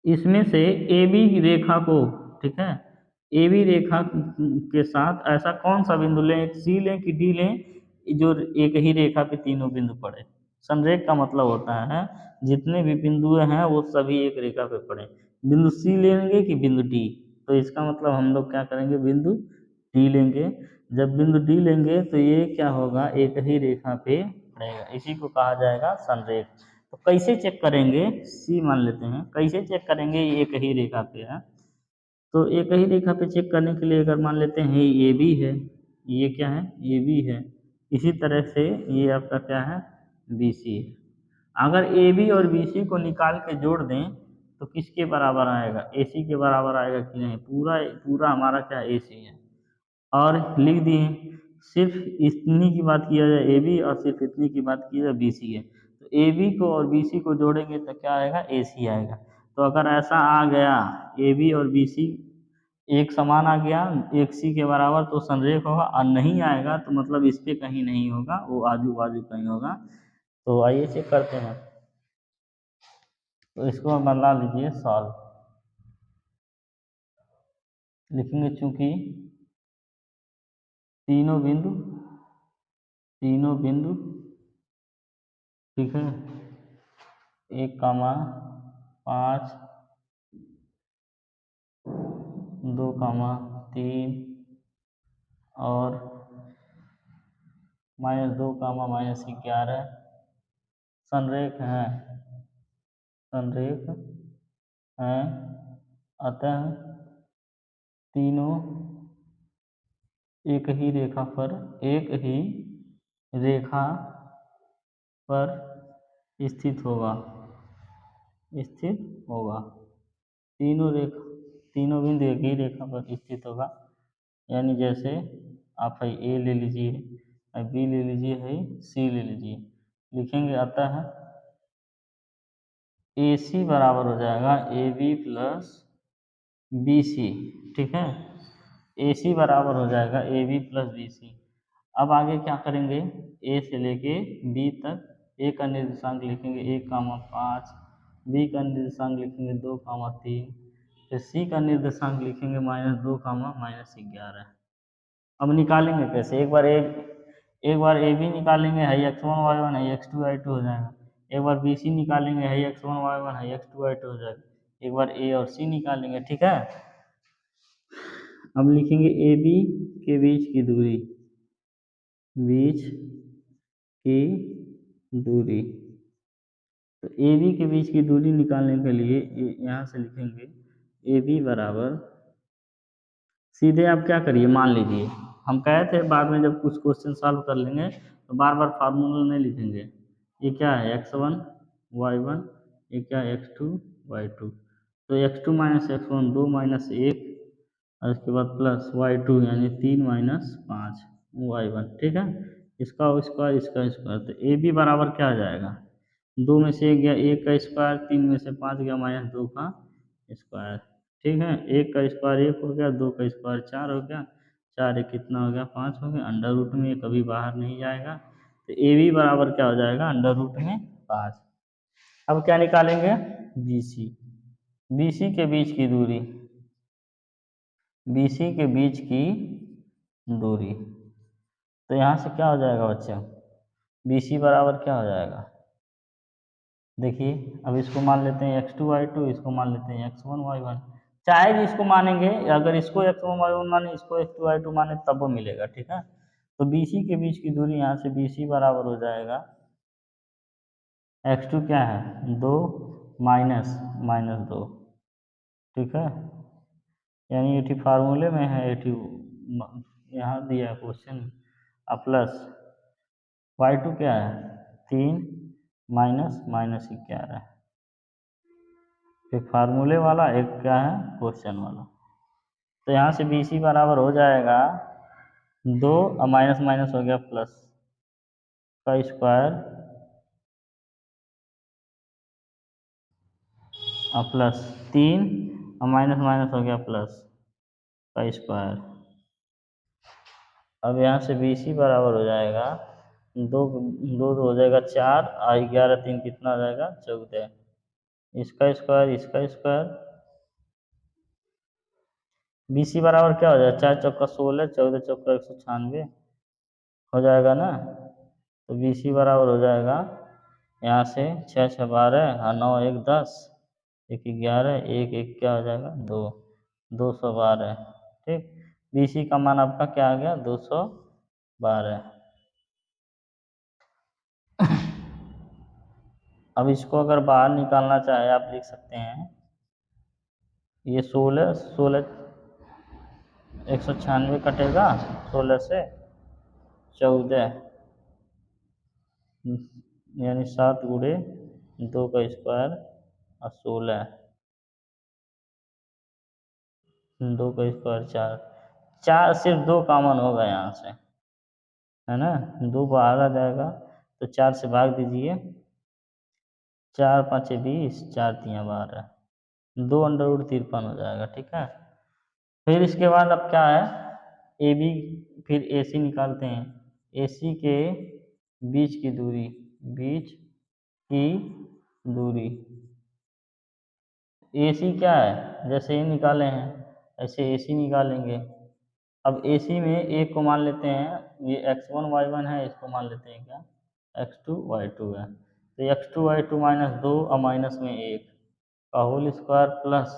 इसमें से ए बी रेखा को, ठीक है, ए बी रेखा के साथ ऐसा कौन सा बिंदु लें, सी लें कि डी लें, जो एक ही रेखा पे तीनों बिंदु पड़े। संरेख का मतलब होता है जितने भी बिंदु हैं वो सभी एक रेखा पे पड़े। बिंदु सी लेंगे कि बिंदु डी, तो इसका मतलब हम लोग क्या करेंगे, बिंदु डी लेंगे। जब बिंदु डी लेंगे तो ये क्या होगा, एक ही रेखा पे पड़ेगा, इसी को कहा जाएगा संरेख। तो कैसे चेक करेंगे, सी मान लेते हैं, कैसे चेक करेंगे ये एक ही रेखा पे है। तो एक ही रेखा पे चेक करने के लिए अगर मान लेते हैं ये बी है, ये क्या है, ये बी है, इसी तरह से ये आपका क्या है, बी सी है। अगर ए बी और बी सी को निकाल के जोड़ दें तो किसके बराबर आएगा, ए सी के बराबर आएगा कि नहीं, पूरा पूरा हमारा क्या ए सी है। और लिख दिए, सिर्फ इतनी की बात किया जाए ए बी, और सिर्फ इतनी की बात की जाए बी सी है, तो ए बी को और बी सी को जोड़ेंगे तो क्या आएगा, ए सी आएगा। तो अगर ऐसा आ गया ए बी और बी सी एक समान आ गया, एक सी के बराबर, तो संरेख होगा, और नहीं आएगा तो मतलब इस पे कहीं नहीं होगा, वो आजू बाजू कहीं होगा। तो आइए चेक करते हैं। तो इसको बना लीजिए सॉल्व, लिखेंगे चूंकि तीनों बिंदु, तीनों बिंदु, ठीक है, 1,5, 2,3 और -2, -11 संरेख हैं, संरेख हैं, अतः तीनों एक ही रेखा पर, एक ही रेखा पर स्थित होगा, स्थित होगा। तीनों रेखा, तीनों बिंदु एक ही रेखा पर स्थित होगा। यानी जैसे आप है ए ले लीजिए, है बी ले लीजिए, है सी ले लीजिए, लिखेंगे अतः ए सी बराबर हो जाएगा A B plus B C, ठीक है। ए सी बराबर हो जाएगा A B plus B C. अब आगे क्या करेंगे, ए से लेके बी तक ए का निर्देशांक लिखेंगे 1,5, बी का निर्देशांक लिखेंगे 2,3, फिर सी का निर्देशांक लिखेंगे -2, -11। अब निकालेंगे कैसे, एक बार ए बी निकालेंगे, है x1 y1 है x2 y2 हो जाएगा। एक बार बी सी निकालेंगे, है x1 y1 है x2 y2 हो जाएगा। एक बार ए और सी निकालेंगे, ठीक है। अब लिखेंगे ए बी के बीच की दूरी, बीच की दूरी। तो ए बी के बीच की दूरी निकालने के लिए यहाँ से लिखेंगे ए बी बराबर, सीधे आप क्या करिए, मान लीजिए हम कहे थे बाद में जब कुछ क्वेश्चन सॉल्व कर लेंगे तो बार बार फार्मूला नहीं लिखेंगे। ये क्या है x1 y1, ये क्या है x2 y2, तो x2 - x1 2 - 1, और इसके बाद प्लस y2 यानी 3 - 5 y1, ठीक है। इसका स्क्वायर, इसका स्क्वायर, तो ए बी बराबर क्या आ जाएगा, 2 में से 1 गया 1 का स्क्वायर, 3 में से 5 गया -2 का स्क्वायर, ठीक है। 1 का स्क्वायर 1 हो गया, 2 का स्क्वायर 4 हो गया, 4 एक कितना हो गया 5 हो गया, अंडर रूट में कभी बाहर नहीं जाएगा। तो ए बी बराबर क्या हो जाएगा, अंडर रूट में 5। अब क्या निकालेंगे, BC, BC के बीच की दूरी, BC के बीच की दूरी। तो यहाँ से क्या हो जाएगा बच्चे, BC बराबर क्या हो जाएगा, देखिए अब इसको मान लेते हैं x2 y2, इसको मान लेते हैं x1 y1। चाहे भी इसको मानेंगे, अगर इसको x1 y1 माने, इसको x2 y2 माने, तब वो मिलेगा, ठीक है। तो BC के बीच की दूरी, यहाँ से BC बराबर हो जाएगा x2 क्या है 2 माइनस माइनस 2, ठीक है। यानी एटी फार्मूले में है, एटी यहाँ दिया क्वेश्चन, अब प्लस y2 क्या है 3 माइनस माइनस 11, एक फार्मूले वाला, एक क्या है क्वेश्चन वाला। तो यहाँ से BC बराबर हो जाएगा 2 और माइनस माइनस हो गया प्लस का स्क्वायर और प्लस 3 और माइनस माइनस हो गया प्लस का स्क्वायर। अब यहाँ से BC बराबर हो जाएगा 2 2 हो जाएगा 4 और 11 3 कितना हो जाएगा 14, इसका स्क्वायर इसका स्क्वायर। BC बराबर क्या हो जाएगा, 4 चौका 16, 14 चौका 196 हो जाएगा ना। तो BC बराबर हो जाएगा यहाँ से 6 6 12 और 9 1 10, 1 11, 1 1 क्या हो जाएगा 2, 212, ठीक। BC का मान आपका क्या आ गया 212। अब इसको अगर बाहर निकालना चाहे, आप लिख सकते हैं ये 16 16 196 कटेगा 16 से 14, यानी 7 गुणे 2 का स्क्वायर और 16, 2 का स्क्वायर 4, 4 सिर्फ 2 कॉमन होगा यहाँ से, है ना, 2 बाहर आ जाएगा तो 4 से भाग दीजिए, 4 5 20, 4 3 12, 2 √53 हो जाएगा, ठीक है। फिर इसके बाद अब क्या है, AB फिर AC निकालते हैं, AC के बीच की दूरी, बीच की दूरी, AC क्या है, जैसे ये निकाले हैं ऐसे AC निकालेंगे। अब AC में एक को मान लेते हैं, ये x1 y1 है, इसको मान लेते हैं क्या x2 y2 है। तो x2 y2 माइनस 2 और माइनस में 1 का होल स्क्वायर प्लस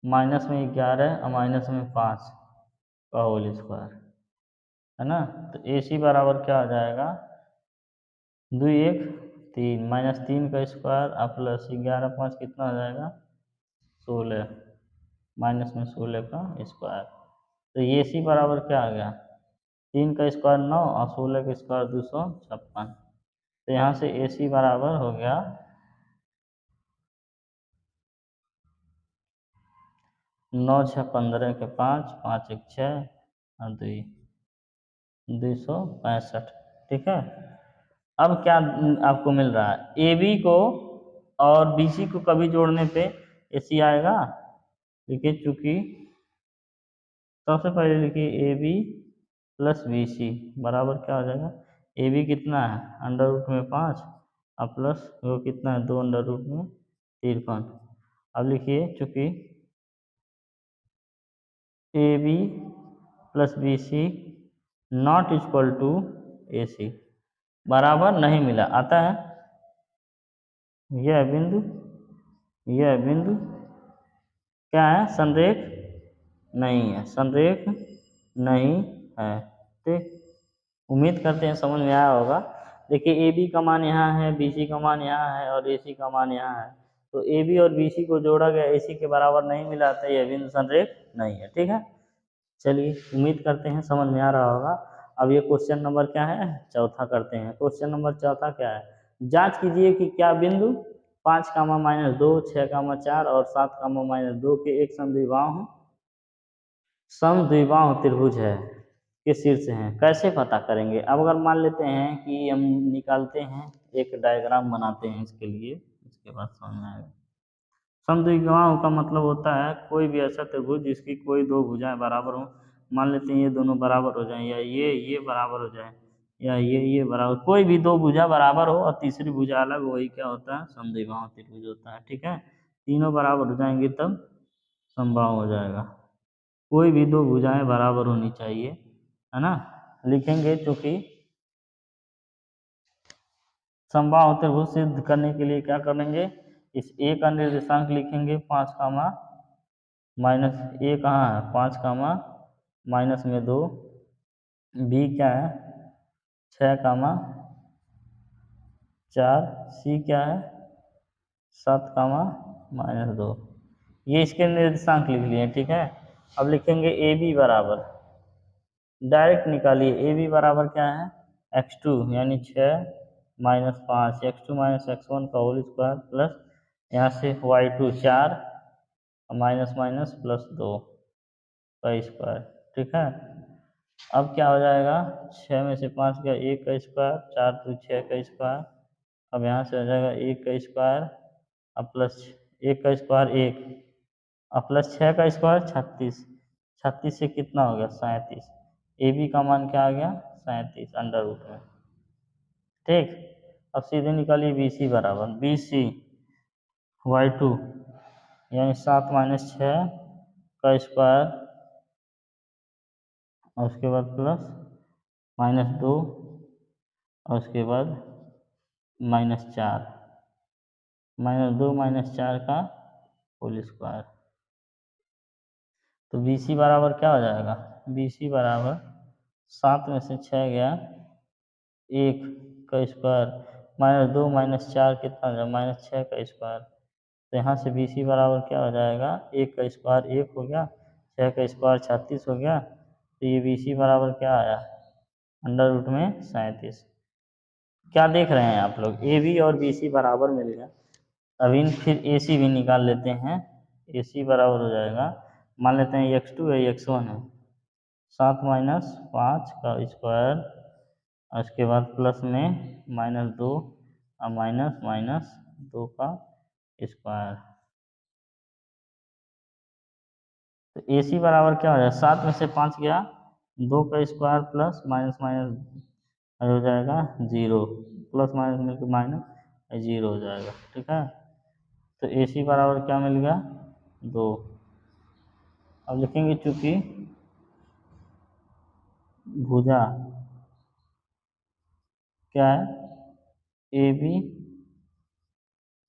माइनस में 11 और माइनस में 5 का होल स्क्वायर, है ना। तो AC बराबर क्या हो जाएगा 2 1 3 माइनस 3 का स्क्वायर और प्लस 11 5 कितना हो जाएगा 16, माइनस में 16 का स्क्वायर। तो ये AC बराबर क्या आ गया 3 का स्क्वायर 9 और 16 का स्क्वायर 256। तो यहाँ से AC बराबर हो गया 9 6 15 के 5 5 1 6 और 2 265, ठीक है। अब क्या आपको मिल रहा है, AB को और BC को कभी जोड़ने पे AC आएगा, देखिए चूंकि सबसे पहले लिखिए AB प्लस BC बराबर क्या हो जाएगा, AB कितना है अंडर रूट में 5 और प्लस वो कितना है 2 अंडर रूट में 53। अब लिखिए चूंकि AB plus BC not equal to AC बराबर नहीं मिला, आता है यह बिंदु, यह बिंदु क्या है संरेख नहीं है, संरेख नहीं है, ठीक। उम्मीद करते हैं समझ में आया होगा। देखिए AB का मान यहाँ है, BC का मान यहाँ है और AC का मान यहाँ है। तो AB और BC को जोड़ा गया, AC के बराबर नहीं मिला, तो यह बिंदु संरेख नहीं है, ठीक है। चलिए उम्मीद करते हैं समझ में आ रहा होगा। अब ये क्वेश्चन नंबर क्या है, चौथा करते हैं। क्वेश्चन नंबर चौथा क्या है, जांच कीजिए कि क्या बिंदु 5 कामा माइनस 2 6 कामा 4 और 7 कामा माइनस 2 के एक समद्विबाहु त्रिभुज है के शीर्ष हैं, कैसे पता करेंगे। अब अगर मान लेते हैं कि हम निकालते हैं, एक डायग्राम बनाते हैं इसके लिए, इसके बाद समझ में आएगा। समद्विबाहु का मतलब होता है कोई भी ऐसा त्रिभुज जिसकी कोई दो भुजाएं बराबर हो, मान लेते हैं ये दोनों बराबर हो जाएं या ये बराबर हो जाए, या ये बराबर, कोई भी दो भुजा बराबर हो और तीसरी भुजा अलग हो, वही क्या होता है, समद्विबाहु त्रिभुज होता है। ठीक है, तीनों बराबर हो जाएंगे तब समबाहु हो जाएगा। कोई भी दो भुजाएं बराबर होनी चाहिए, है ना। लिखेंगे चूंकि समबाहु त्रिभुज सिद्ध करने के लिए क्या करेंगे, इस ए का निर्देशांक लिखेंगे 5 कामा माइनस, ए कहाँ है 5 कामा माइनस में 2, बी क्या है 6 कामा 4, सी क्या है 7 कामा माइनस 2। ये इसके निर्देशांक लिख लिए। ठीक है, अब लिखेंगे ए बी बराबर, डायरेक्ट निकालिए, ए बी बराबर क्या है x2 यानी 6 माइनस 5, x2 माइनस x1 का होल स्क्वायर प्लस यहाँ से y2 4 माइनस माइनस प्लस 2 का स्क्वायर। ठीक है, अब क्या हो जाएगा, 6 में से 5 गया 1 का स्क्वायर, 4 तो 6 का स्क्वायर, अब यहाँ से हो जाएगा 1 का स्क्वायर, अब प्लस 1 का स्क्वायर 1, अब प्लस 6 का स्क्वायर 36, 36 से कितना हो गया 37, ए बी का मान क्या आ गया 37 अंडर रूट में। ठीक, अब सीधे निकालिए बी सी बराबर, बी सी y2 यानी 7 माइनस 6 का स्क्वायर और उसके बाद प्लस माइनस 2 और उसके बाद -4, -2 -4 का होल स्क्वायर। तो बी सी बराबर क्या हो जाएगा, बी सी बराबर 7 में से 6 गया 1 का स्क्वायर, -2 -4 कितना हो जाएगा -6 का स्क्वायर। तो यहाँ से बी सी बराबर क्या हो जाएगा, 1 का स्क्वायर 1 हो गया, 6 का स्क्वायर 36 हो गया, तो ये बी सी बराबर क्या आया अंडर रूट में 37। क्या देख रहे हैं आप लोग, ए बी और बी सी बराबर मिल गया। अभी फिर ए सी भी निकाल लेते हैं, ए सी बराबर हो जाएगा, मान लेते हैं x2 है x1 है, 7 माइनस 5 का स्क्वायर, उसके बाद प्लस में -2 और माइनस माइनस 2 का स्क्वायर। तो ए सी बराबर क्या हो जाएगा, 7 में से 5 गया 2 का स्क्वायर प्लस माइनस माइनस हो जाएगा 0, प्लस माइनस मिलकर माइनस 0 हो जाएगा। ठीक है, तो ए सी बराबर क्या मिल गया 2। अब लिखेंगे चूंकि भुजा क्या है ए बी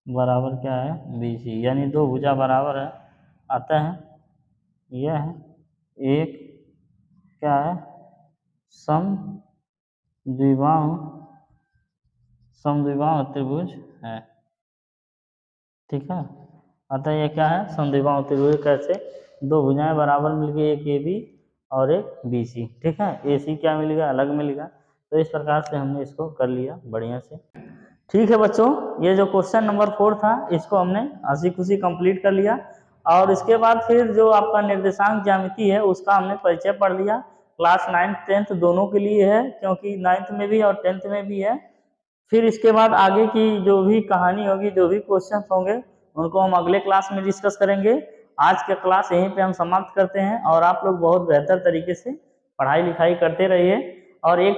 बराबर क्या है बी सी, यानी दो भुजा बराबर है, आता है यह है एक क्या है समद्विबाहु त्रिभुज है। ठीक है, अतः ये क्या है समद्विबाहु त्रिभुज, कैसे दो भुजाएं बराबर मिलके, एक ए बी और एक बी सी। ठीक है, ए सी क्या मिलेगा अलग मिलेगा, तो इस प्रकार से हमने इसको कर लिया बढ़िया से। ठीक है बच्चों, ये जो क्वेश्चन नंबर 4 था इसको हमने हंसी खुशी कंप्लीट कर लिया, और इसके बाद फिर जो आपका निर्देशांक ज्यामिति है उसका हमने परिचय पढ़ लिया। क्लास 9th 10th दोनों के लिए है, क्योंकि 9th में भी और 10th में भी है। फिर इसके बाद आगे की जो भी कहानी होगी, जो भी क्वेश्चन होंगे, उनको हम अगले क्लास में डिस्कस करेंगे। आज का क्लास यहीं पे हम समाप्त करते हैं, और आप लोग बहुत बेहतर तरीके से पढ़ाई लिखाई करते रहिए। और एक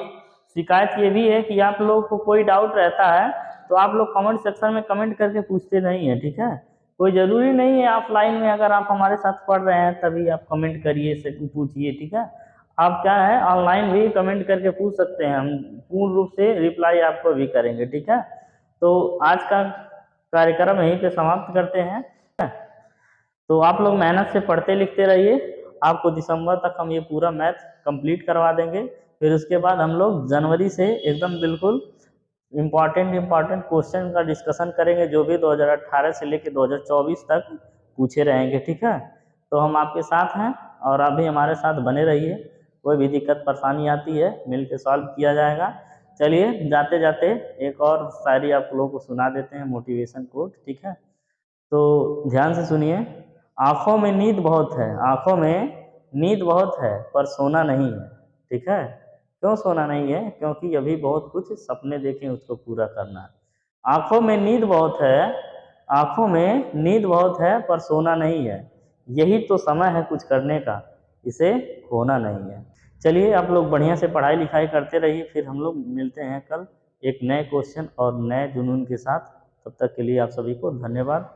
शिकायत ये भी है कि आप लोग को कोई डाउट रहता है तो आप लोग कमेंट सेक्शन में कमेंट करके पूछते नहीं है। ठीक है, कोई ज़रूरी नहीं है ऑफलाइन में अगर आप हमारे साथ पढ़ रहे हैं तभी आप कमेंट करिए से पूछिए। ठीक है, आप क्या है ऑनलाइन भी कमेंट करके पूछ सकते हैं, हम पूर्ण रूप से रिप्लाई आपको भी करेंगे। ठीक है, तो आज का कार्यक्रम यहीं पे समाप्त करते हैं। तो आप लोग मेहनत से पढ़ते लिखते रहिए, आपको दिसंबर तक हम ये पूरा मैथ कंप्लीट करवा देंगे। फिर उसके बाद हम लोग जनवरी से एकदम बिल्कुल इम्पॉर्टेंट क्वेश्चन का डिस्कशन करेंगे, जो भी 2018 से लेकर 2024 तक पूछे रहेंगे। ठीक है, तो हम आपके साथ हैं और आप भी हमारे साथ बने रहिए। कोई भी दिक्कत परेशानी आती है मिल के सॉल्व किया जाएगा। चलिए जाते जाते एक और शायरी आप लोगों को सुना देते हैं, मोटिवेशन कोट। ठीक है, तो ध्यान से सुनिए। आँखों में नींद बहुत है, आँखों में नींद बहुत है पर सोना नहीं है। ठीक है, क्यों सोना नहीं है, क्योंकि अभी बहुत कुछ सपने देखें उसको पूरा करना है। आँखों में नींद बहुत है, आँखों में नींद बहुत है पर सोना नहीं है, यही तो समय है कुछ करने का, इसे खोना नहीं है। चलिए आप लोग बढ़िया से पढ़ाई लिखाई करते रहिए, फिर हम लोग मिलते हैं कल एक नए क्वेश्चन और नए जुनून के साथ। तब तक के लिए आप सभी को धन्यवाद।